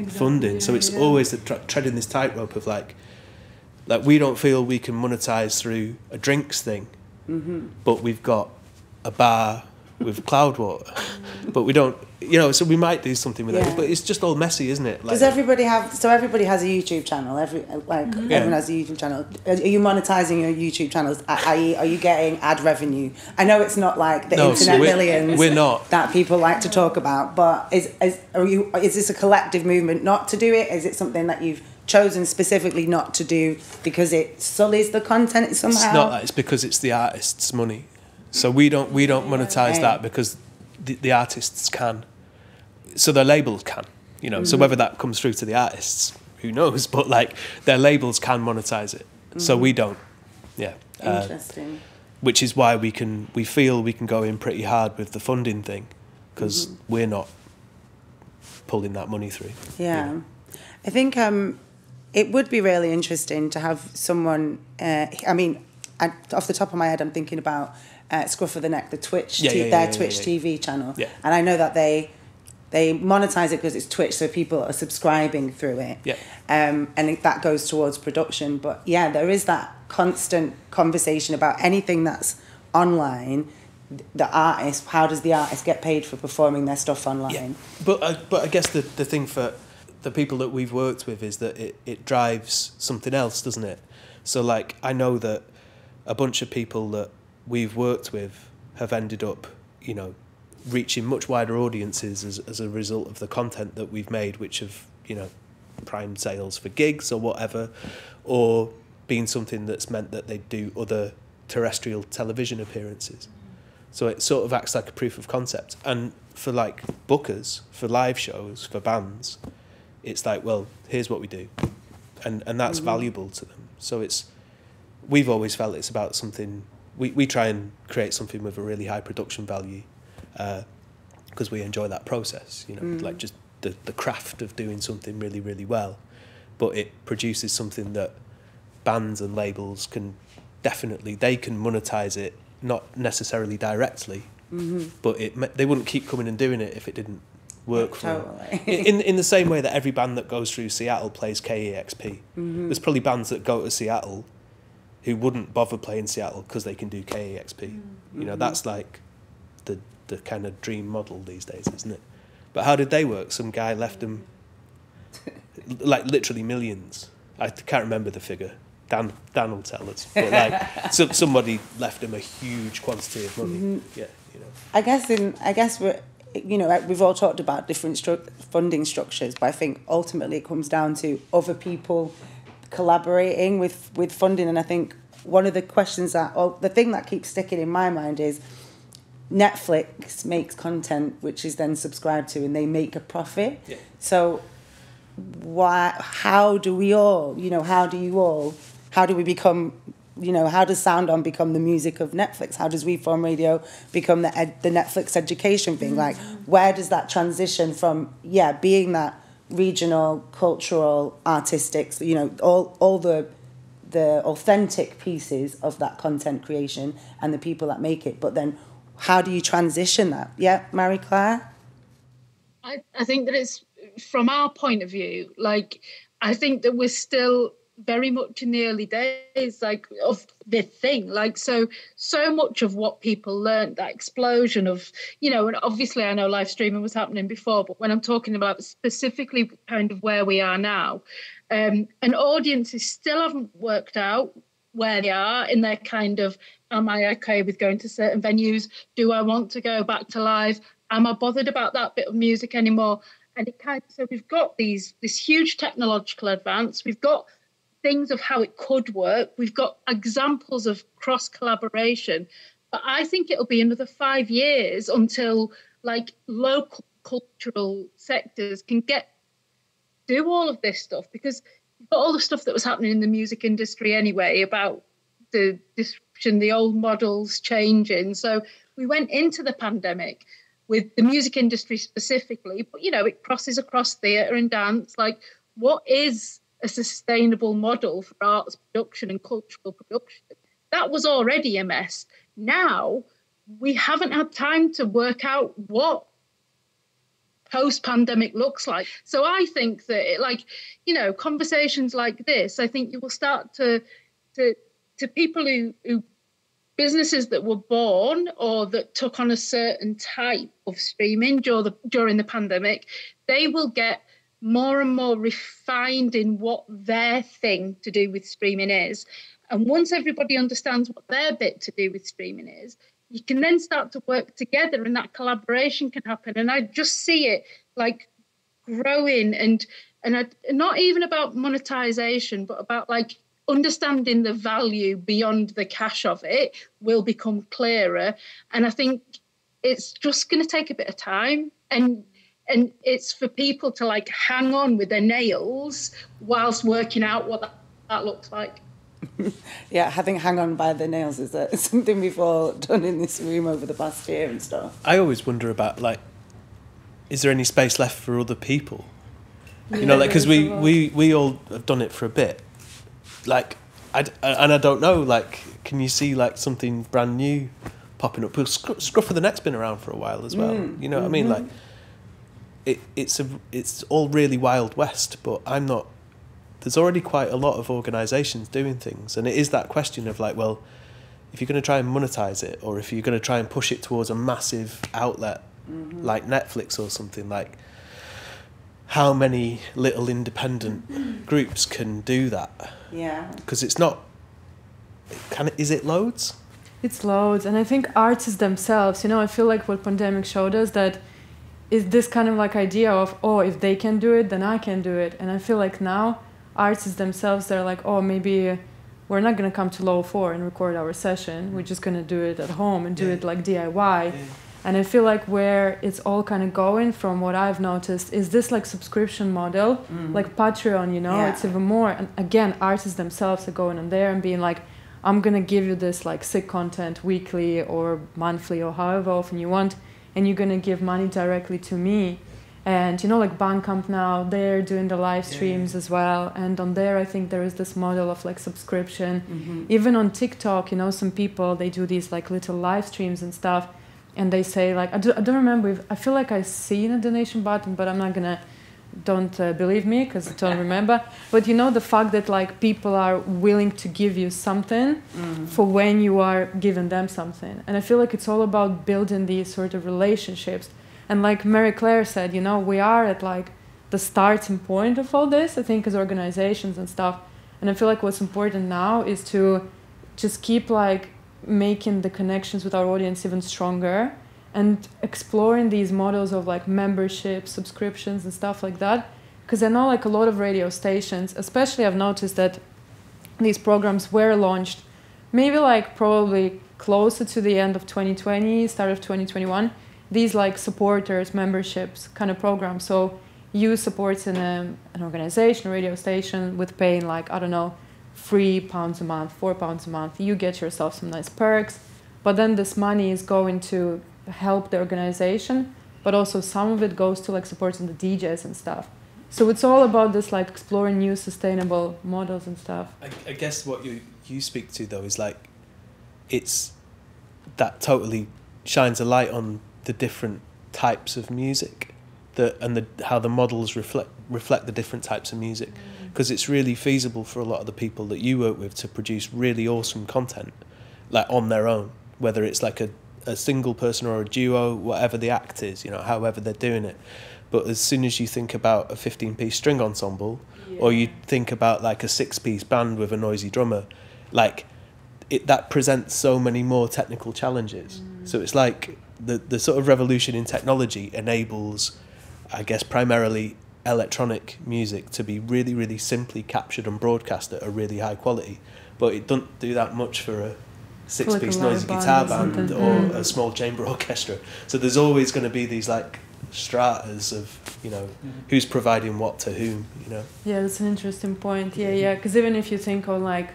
funding. So it's always treading this tightrope of like we don't feel we can monetize through a drinks thing, but we've got a bar with cloud water, but we don't, so we might do something with it, but it's just all messy, isn't it? Does everybody has a YouTube channel? Everyone has a YouTube channel. Are you monetizing your YouTube channels? I.e., are you getting ad revenue? I know it's not like the internet millions we're not. That people like to talk about, but is this a collective movement not to do it? Is it something that you've chosen specifically not to do because it sullies the content somehow? It's not that. It's because it's the artist's money. So we don't monetize that because the artists can. So the labels can, you know. So whether that comes through to the artists, who knows? But like their labels can monetize it, so we don't. Yeah. Interesting. Which is why we feel we can go in pretty hard with the funding thing, because we're not pulling that money through. Yeah. You know? I think it would be really interesting to have someone, off the top of my head, I'm thinking about Scruff of the Neck, the Twitch, Twitch TV channel. Yeah. And I know that they monetize it because it's Twitch, so people are subscribing through it. Yeah. And that goes towards production. But yeah, there is that constant conversation about anything that's online. The artist, how does the artist get paid for performing their stuff online? Yeah. But I guess the thing for the people that we've worked with is that it drives something else, doesn't it? So like I know that a bunch of people that we've worked with have ended up, you know, reaching much wider audiences as a result of the content that we've made, which have, you know, primed sales for gigs or whatever, or been something that's meant that they do other terrestrial television appearances. So it sort of acts like a proof of concept. And for like bookers, for live shows, for bands, it's like, well, here's what we do. And that's valuable to them. So we've always felt it's about something, we try and create something with a really high production value, because we enjoy that process, you know, like just the craft of doing something really, really well. But it produces something that bands and labels can definitely, they can monetize it, not necessarily directly, but they wouldn't keep coming and doing it if it didn't work for them. In the same way that every band that goes through Seattle plays KEXP. There's probably bands that go to Seattle who wouldn't bother playing Seattle because they can do KEXP. You know, that's like the kind of dream model these days, isn't it? But how did they work? Some guy left them like literally millions. I can't remember the figure. Dan will tell us. But like somebody left them a huge quantity of money. Yeah, you know. I guess we're, you know, we've all talked about different funding structures, but I think ultimately it comes down to other people collaborating with funding. And I think one of the questions the thing that keeps sticking in my mind is Netflix makes content which is then subscribed to and they make a profit. Yeah. So how do we all, you know, how do we become, you know, how does SoundON become the music of Netflix? How does Reform Radio become the Netflix education thing? Like, where does that transition from, being that regional, cultural, artistic, you know, all the authentic pieces of that content creation and the people that make it, but then how do you transition that? Yeah, Marie-Claire? I think that it's, from our point of view, like, I think that we're still very much in the early days, like, of this thing. Like, so much of what people learned, that explosion of, you know, and obviously I know live streaming was happening before, but when I'm talking about specifically kind of where we are now, and audiences still haven't worked out where they are in their kind of, am I okay with going to certain venues? Do I want to go back to live? Am I bothered about that bit of music anymore? And it kind of, so we've got this huge technological advance. We've got things of how it could work. We've got examples of cross collaboration. But I think it'll be another 5 years until like local cultural sectors can do all of this stuff, because you've got all the stuff that was happening in the music industry anyway about the disruption, the old models changing. So we went into the pandemic with the music industry specifically, but, you know, it crosses across theatre and dance. Like, what is a sustainable model for arts production and cultural production? That was already a mess. Now, we haven't had time to work out what post-pandemic looks like. So I think that, conversations like this, I think you will start to people who businesses that were born or that took on a certain type of streaming during the pandemic, they will get more and more refined in what their thing to do with streaming is. And once everybody understands what their bit to do with streaming is, you can then start to work together and that collaboration can happen. And I just see it like growing and not even about monetization, but about like understanding the value beyond the cash of it will become clearer. And I think it's just going to take a bit of time. And and it's for people to like hang on with their nails whilst working out what that looks like. Yeah, having hang on by the nails is something we've all done in this room over the past year and stuff. I always wonder about, like, is there any space left for other people? You know, like, because we all have done it for a bit. Like, I don't know, like, can you see, like, something brand new popping up? Well, Scruff of the Neck's been around for a while as well. You know what I mean? Like, it's all really Wild West, but there's already quite a lot of organisations doing things. And it is that question of, like, well, if you're going to try and monetise it, or if you're going to try and push it towards a massive outlet like Netflix or something, like, how many little independent groups can do that? Yeah. Because it's not... Is it loads? It's loads. And I think artists themselves, you know, I feel like what pandemic showed us that is this kind of like idea of, oh, if they can do it, then I can do it. And I feel like now artists themselves, they're like, oh, maybe we're not going to come to Low 4 and record our session. We're just going to do it at home and do it like DIY. Yeah. And I feel like where it's all kind of going from what I've noticed is this like subscription model, like Patreon, you know, it's even more. And again, artists themselves are going on there and being like, I'm going to give you this like sick content weekly or monthly or however often you want. And you're going to give money directly to me. And, you know, like Bandcamp now, they're doing the live streams as well. And on there, I think there is this model of like subscription. Even on TikTok, you know, some people, they do these like little live streams and stuff. And they say, like, I don't remember, I feel like I've seen a donation button, but I'm not going to, don't believe me, because I don't remember. But, you know, the fact that, like, people are willing to give you something for when you are giving them something. And I feel like it's all about building these sort of relationships. And like Marie-Claire said, you know, we are at, like, the starting point of all this, I think, as organizations and stuff. And I feel like what's important now is to just keep, like, making the connections with our audience even stronger and exploring these models of like membership, subscriptions and stuff like that. Because I know like a lot of radio stations, especially I've noticed that these programs were launched maybe like probably closer to the end of 2020, start of 2021, these like supporters, memberships kind of programs. So you supporting an organization, a radio station with paying like, I don't know, £3 a month, £4 a month, you get yourself some nice perks, but then this money is going to help the organization, but also some of it goes to like supporting the DJs and stuff. So it's all about this like exploring new sustainable models and stuff. I guess what you speak to though is like, it's that totally shines a light on the different types of music how the models reflect the different types of music. Because it's really feasible for a lot of the people that you work with to produce really awesome content, like on their own, whether it's like a single person or a duo, whatever the act is, you know, however they're doing it. But as soon as you think about a 15-piece string ensemble, or you think about like a 6-piece band with a noisy drummer, like that presents so many more technical challenges. So it's like the sort of revolution in technology enables, I guess, primarily electronic music to be really, really simply captured and broadcast at a really high quality, but it doesn't do that much for a 6-piece noisy guitar band or a small chamber orchestra. So there's always going to be these like stratas of, you know, who's providing what to whom, you know. Yeah, that's an interesting point. Yeah, because even if you think of like,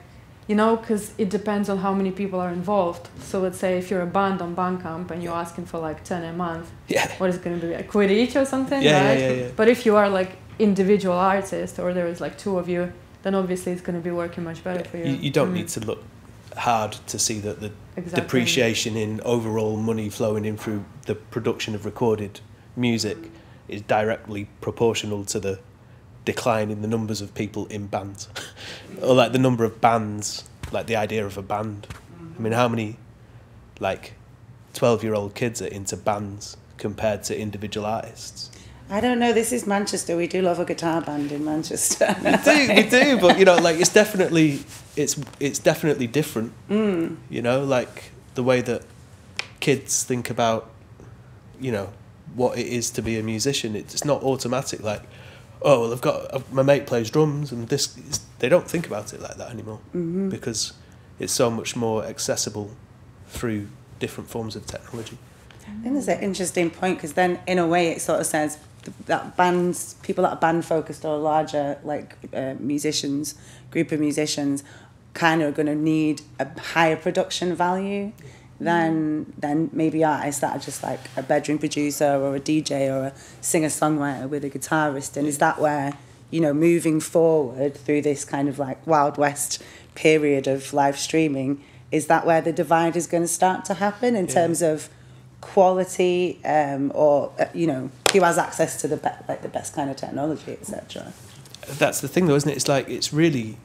you know, because it depends on how many people are involved. So let's say if you're a band on Bandcamp and you're asking for like 10 a month, what is it going to be, a quid each or something, right? Yeah. But if you are like individual artist or there is like two of you, then obviously it's going to be working much better for you. You don't need to look hard to see that the depreciation in overall money flowing in through the production of recorded music is directly proportional to the decline in the numbers of people in bands or like the number of bands, like the idea of a band. I mean, how many like 12-year-old kids are into bands compared to individual artists? I don't know, this is Manchester, we do love a guitar band in Manchester. we do, but you know, like it's definitely different. You know, like the way that kids think about, you know, what it is to be a musician, it's not automatic like, oh, well, I've got my mate plays drums and this. They don't think about it like that anymore because it's so much more accessible through different forms of technology. I think that's an interesting point because then, in a way, it sort of says that bands, people that are band focused or larger, like musicians, group of musicians, kind of going to need a higher production value than maybe artists that are just like a bedroom producer or a DJ or a singer-songwriter with a guitarist. And is that where, you know, moving forward through this kind of like Wild West period of live streaming, is that where the divide is going to start to happen in terms of quality, or you know, who has access to the best kind of technology, etc.? That's the thing, though, isn't it? It's like, it's really,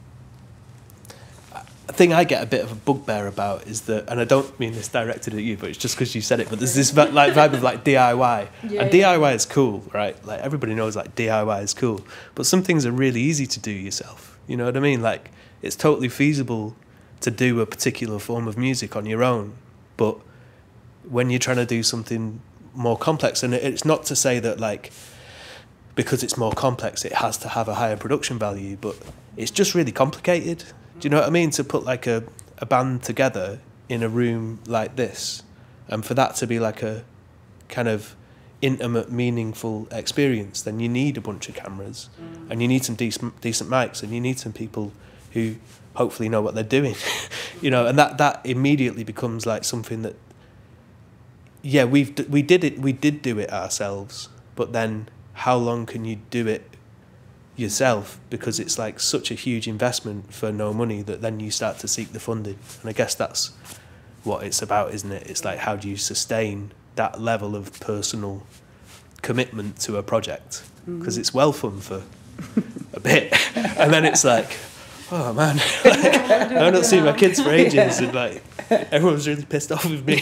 a thing I get a bit of a bugbear about is that, and I don't mean this directed at you, but it's just because you said it, but there's this like vibe of like DIY, and DIY is cool, right? Like, everybody knows like DIY is cool, but some things are really easy to do yourself. You know what I mean? Like, it's totally feasible to do a particular form of music on your own, but when you're trying to do something more complex, and it's not to say that like, because it's more complex it has to have a higher production value, but it's just really complicated. Do you know what I mean? To put like a band together in a room like this, and for that to be like a kind of intimate, meaningful experience, then you need a bunch of cameras, and you need some decent mics, and you need some people who hopefully know what they're doing. You know, and that immediately becomes like something that, yeah, we did do it ourselves, but then how long can you do it yourself? Because it's like such a huge investment for no money that then you start to seek the funding. And I guess that's what it's about, isn't it? It's like, how do you sustain that level of personal commitment to a project? Because it's well fun for a bit, and then it's like, oh man, like, I've not seen my kids for ages, and like everyone's really pissed off with me.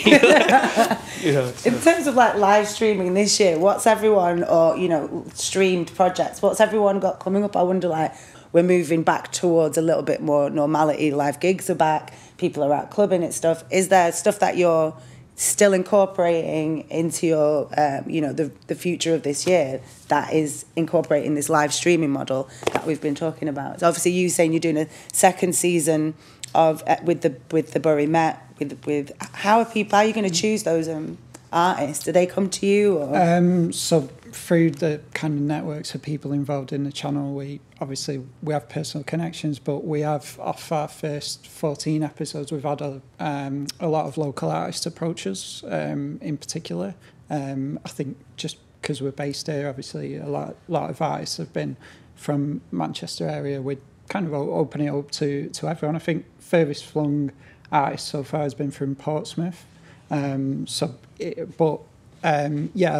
You know, so. In terms of like live streaming this year, what's everyone, or you know, streamed projects, what's everyone got coming up? I wonder, like, we're moving back towards a little bit more normality. Live gigs are back, people are out clubbing and stuff. Is there stuff that you're still incorporating into your, you know, the future of this year that is incorporating this live streaming model that we've been talking about? So obviously, you saying you're doing a second season of with the Bury Met. With how are you going to choose those artists? Do they come to you? Or? So through the kind of networks of people involved in the channel, we have personal connections, but we have, off our first 14 episodes, we've had a lot of local artists approach us, in particular. I think just because we're based here, obviously a lot of artists have been from Manchester area. We're kind of opening it up to everyone. I think furthest flung artist so far has been from Portsmouth. A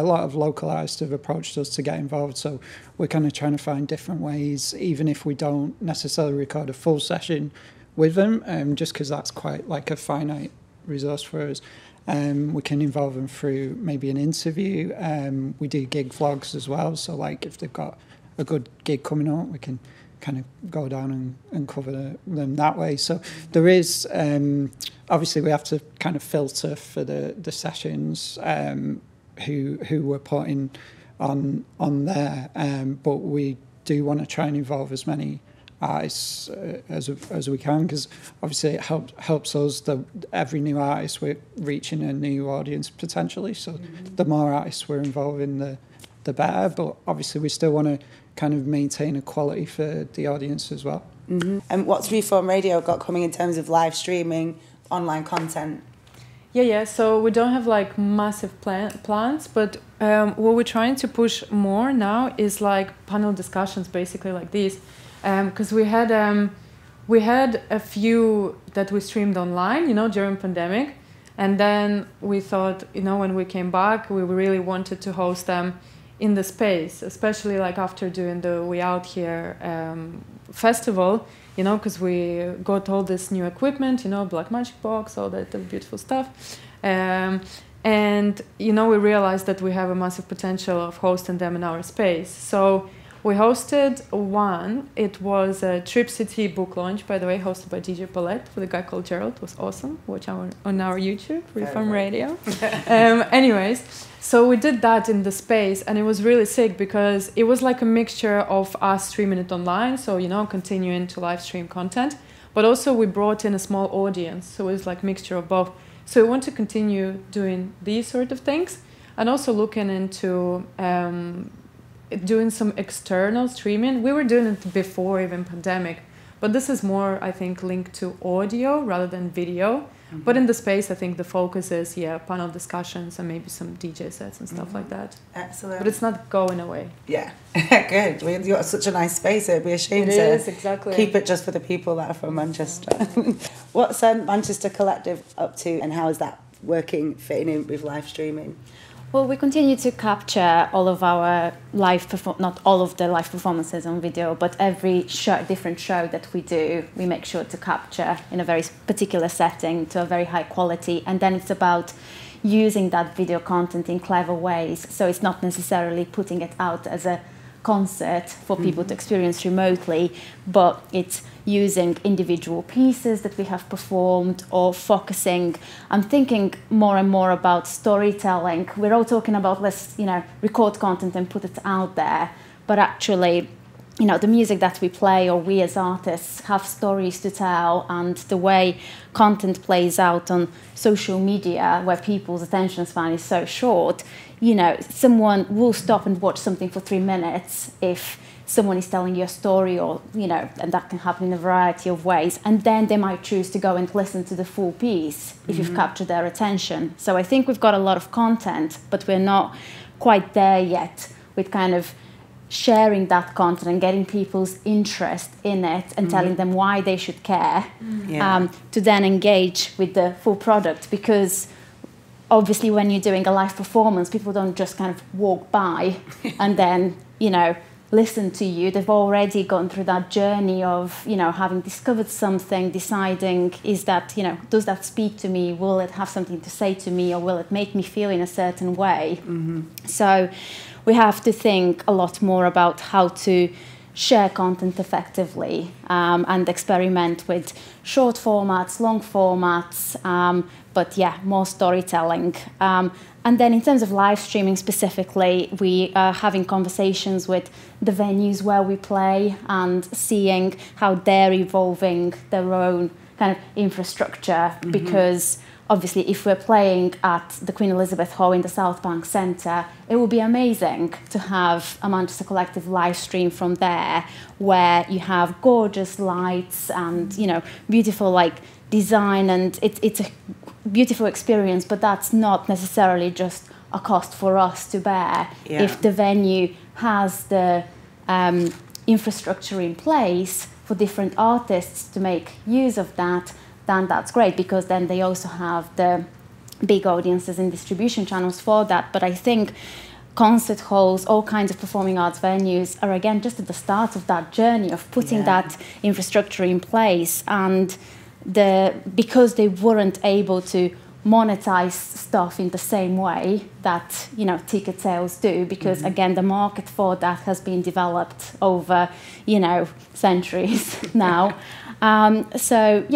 lot of local artists have approached us to get involved, so we're kind of trying to find different ways, even if we don't necessarily record a full session with them, just because that's quite like a finite resource for us. We can involve them through maybe an interview. We do gig vlogs as well, so like if they've got a good gig coming up, we can kind of go down and cover them that way. So there is, obviously we have to kind of filter for the sessions who we're putting on there, but we do want to try and involve as many artists as we can, because obviously it helps us that every new artist we're reaching a new audience potentially, so the more artists we're involving, the better, but obviously we still want to kind of maintain a quality for the audience as well. And what's Reform Radio got coming in terms of live streaming, online content? Yeah. So we don't have like massive plans, but what we're trying to push more now is like panel discussions, basically like this, because we had a few that we streamed online, you know, during pandemic, and then we thought, you know, when we came back, we really wanted to host them in the space, especially like after doing the We Out Here festival, you know, because we got all this new equipment, you know, Black Magic Box, all that beautiful stuff. And, you know, we realized that we have a massive potential of hosting them in our space. So we hosted one. It was a Trip City book launch, by the way, hosted by DJ Paulette with a guy called Gerald. It was awesome. Watch on our YouTube, Reform Radio. Anyways, so we did that in the space, and it was really sick because it was like a mixture of us streaming it online, so, you know, continuing to live stream content, but also we brought in a small audience, so it was like a mixture of both. So we want to continue doing these sort of things, and also looking into doing some external streaming. We were doing it before even pandemic, but this is more, I think, linked to audio rather than video. But in the space, I think the focus is, panel discussions and maybe some DJ sets and stuff like that. Excellent. But it's not going away. Yeah, good. You've got such a nice space. It'd be a shame to keep it just for the people that are from Manchester. What's Manchester Collective up to, and how is that working, fitting in with live streaming? Well, we continue to capture all of our not all of the live performances on video, but every different show that we do, we make sure to capture in a very particular setting to a very high quality. And then it's about using that video content in clever ways. So it's not necessarily putting it out as a concert for people to experience remotely, but it's using individual pieces that we have performed or focusing. I'm thinking more and more about storytelling. We're all talking about let's record content and put it out there, but actually the music that we play or we as artists have stories to tell, and the way content plays out on social media where people's attention span is so short, someone will stop and watch something for 3 minutes if someone is telling you a story, or and that can happen in a variety of ways, and then they might choose to go and listen to the full piece if you've captured their attention. So I think we've got a lot of content, but we're not quite there yet with kind of sharing that content and getting people's interest in it and telling them why they should care, to then engage with the full product. Because obviously when you're doing a live performance, people don't just kind of walk by and then, listen to you. They've already gone through that journey of, having discovered something, deciding, is that, does that speak to me? Will it have something to say to me, or will it make me feel in a certain way? So we have to think a lot more about how to share content effectively, and experiment with short formats, long formats, but more storytelling. And then in terms of live streaming specifically, we are having conversations with the venues where we play and seeing how they're evolving their own kind of infrastructure, because obviously if we're playing at the Queen Elizabeth Hall in the South Bank Centre, it would be amazing to have a Manchester Collective live stream from there, where you have gorgeous lights and beautiful design, and it's a beautiful experience, but that's not necessarily just a cost for us to bear. If the venue has the infrastructure in place for different artists to make use of that, then that's great, because then they also have the big audiences and distribution channels for that. But I think concert halls, all kinds of performing arts venues are again just at the start of that journey of putting that infrastructure in place, and because they weren't able to monetize stuff in the same way that ticket sales do, because again the market for that has been developed over centuries now. So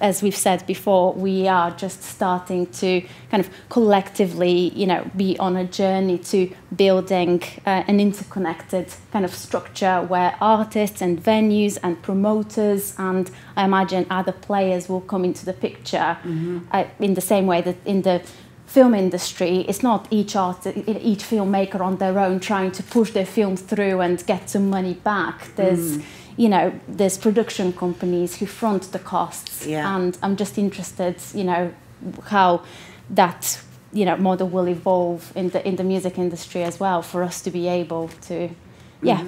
as we've said before, we are just starting to kind of collectively be on a journey to building an interconnected kind of structure where artists and venues and promoters and I imagine other players will come into the picture, in the same way that in the film industry, it's not each filmmaker on their own trying to push their film through and get some money back. There's production companies who front the costs, and I'm just interested, how that model will evolve in the music industry as well, for us to be able to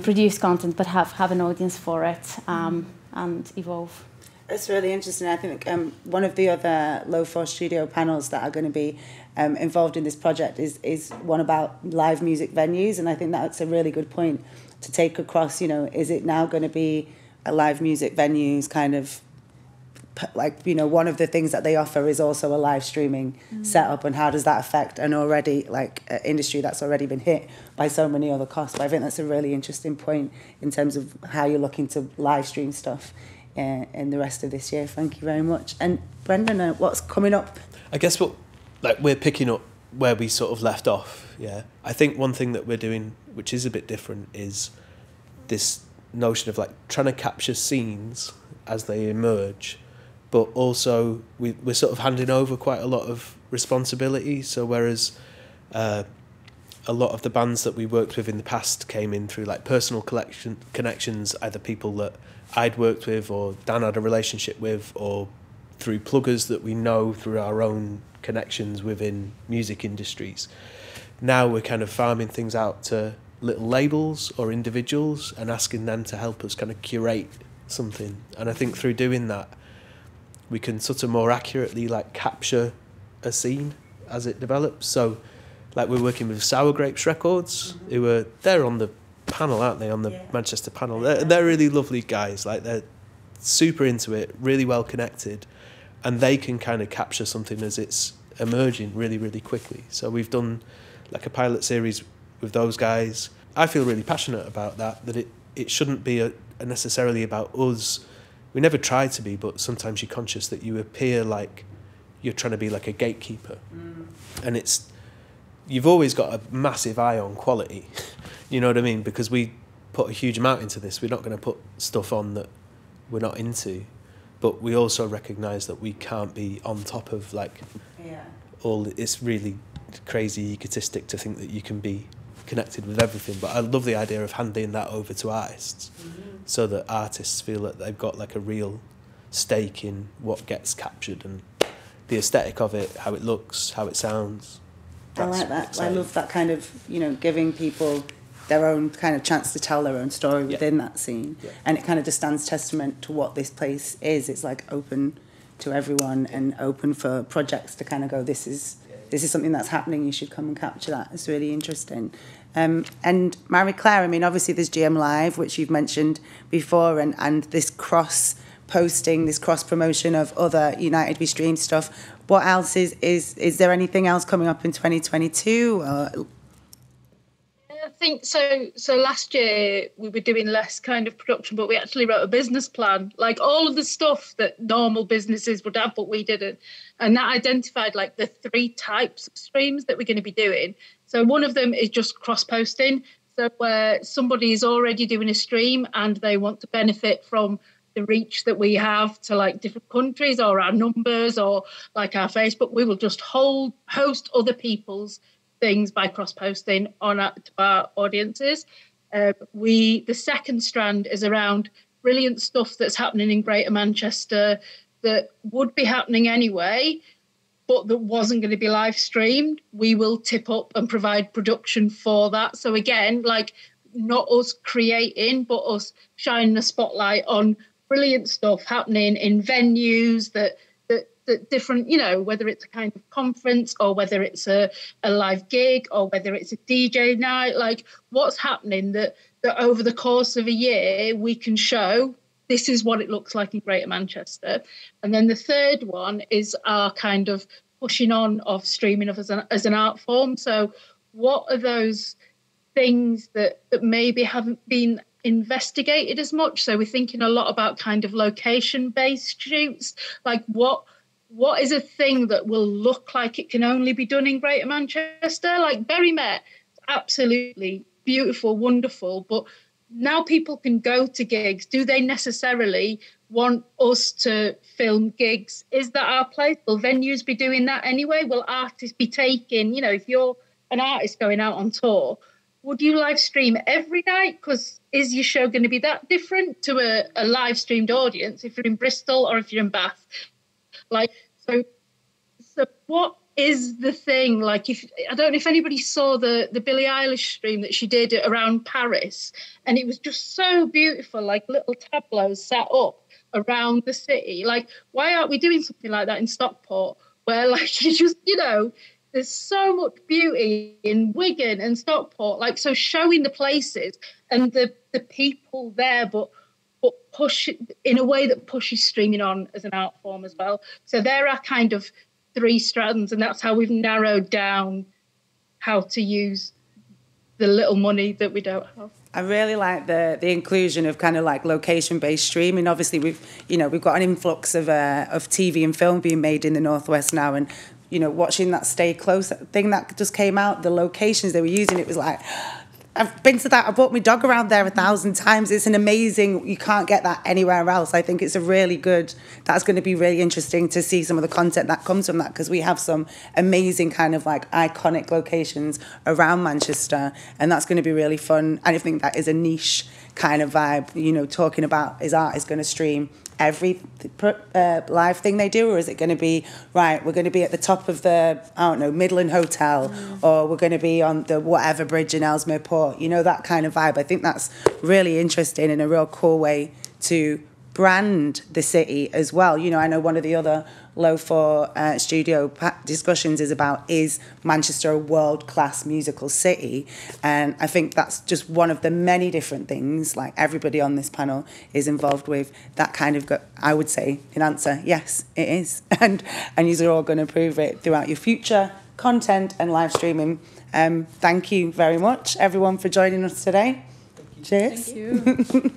produce content but have an audience for it, and evolve. It's really interesting. I think one of the other Low4 Studio panels that are going to be involved in this project is one about live music venues, and I think that's a really good point to take across. Is it now going to be a live music venues kind of one of the things that they offer is also a live streaming setup, and how does that affect an already industry that's already been hit by so many other costs? But I think that's a really interesting point in terms of how you're looking to live stream stuff in the rest of this year. Thank you very much. And Brendan, what's coming up? I guess we're picking up where we sort of left off. I think one thing that we're doing, which is a bit different, is this notion of trying to capture scenes as they emerge, but also we're sort of handing over quite a lot of responsibility. So whereas a lot of the bands that we worked with in the past came in through like personal connections, either people that I'd worked with or Dan had a relationship with, or through pluggers that we know through our own connections within music industries. Now we're kind of farming things out to little labels or individuals and asking them to help us kind of curate something. And I think through doing that, we can sort of more accurately like capture a scene as it develops. So like we're working with Sour Grapes Records, they're on the panel, aren't they, on the Manchester panel. They're really lovely guys, like they're super into it, really well connected, and they can kind of capture something as it's emerging really, really quickly. So we've done like a pilot series with those guys. I feel really passionate about that it shouldn't be necessarily about us. We never try to be, but sometimes you're conscious that you appear like you're trying to be like a gatekeeper. And you've always got a massive eye on quality, you know what I mean? Because we put a huge amount into this. We're not going to put stuff on that we're not into, but we also recognise that we can't be on top of like all. It's really crazy egotistic to think that you can be connected with everything, but I love the idea of handing that over to artists, so that artists feel that they've got like a real stake in what gets captured and the aesthetic of it, how it looks, how it sounds. I like that. I love that kind of, giving people their own kind of chance to tell their own story within that scene. And it kind of just stands testament to what this place is. It's like open to everyone and open for projects to kind of go, this is something that's happening, you should come and capture that. It's really interesting. And Marie-Claire, I mean, obviously there's GM Live, which you've mentioned before, and this cross-posting, this cross-promotion of other United We Stream stuff. What else is there anything else coming up in 2022? I think so. So last year we were doing less kind of production, but we actually wrote a business plan, like all of the stuff that normal businesses would have, but we didn't. And that identified like the 3 types of streams that we're going to be doing. So one of them is just cross-posting. So where somebody is already doing a stream and they want to benefit from the reach that we have to like different countries or our numbers or like our Facebook, we will just host other people's things by cross-posting to our audiences. The second strand is around brilliant stuff that's happening in Greater Manchester that would be happening anyway, but that wasn't going to be live streamed. We will tip up and provide production for that. So again, like not us creating, but us shining a spotlight on brilliant stuff happening in venues that different, whether it's a kind of conference or whether it's a live gig or whether it's a DJ night, like what's happening that over the course of a year we can show this is what it looks like in Greater Manchester. And then the third one is our kind of pushing on of streaming as an art form. So what are those things that maybe haven't been investigated as much? So we're thinking a lot about kind of location-based shoots, like what is a thing that will look like it can only be done in Greater Manchester? Like Berry Met, absolutely beautiful, wonderful, but now people can go to gigs. Do they necessarily want us to film gigs? Is that our place? Will venues be doing that anyway? Will artists be taking, if you're an artist going out on tour, would you live stream every night? Because is your show going to be that different to a live streamed audience if you're in Bristol or if you're in Bath? Like, so what is the thing? Like, I don't know if anybody saw the Billie Eilish stream that she did around Paris, and it was just so beautiful, like little tableaus set up around the city. Like, why aren't we doing something like that in Stockport, where like you just, there's so much beauty in Wigan and Stockport, like, so showing the places and the people there, but push it in a way that pushes streaming on as an art form as well. So there are kind of 3 strands, and that's how we've narrowed down how to use the little money that we don't have. I really like the inclusion of kind of like location-based streaming. Obviously, we've got an influx of TV and film being made in the Northwest now, and watching that Stay Close thing that just came out, the locations they were using, it was like I've been to that. I brought my dog around there 1,000 times. It's an amazing, you can't get that anywhere else. I think it's a really good, that's going to be really interesting to see some of the content that comes from that, because we have some amazing kind of like iconic locations around Manchester, and that's going to be really fun. And I think that is a niche kind of vibe, you know, talking about is art is going to stream every live thing they do, or is it going to be, right, we're going to be at the top of the, I don't know, Midland Hotel, or we're going to be on the whatever bridge in Ellesmere Port, you know, that kind of vibe. I think that's really interesting and a real cool way to brand the city as well. You know, I know one of the other Low4 studio discussions is about, is Manchester a world-class musical city? And I think that's just one of the many different things, like everybody on this panel is involved with, that kind of, I would say, in answer, yes, it is. And you're all going to prove it throughout your future content and live streaming. Thank you very much, everyone, for joining us today. Cheers. Thank you.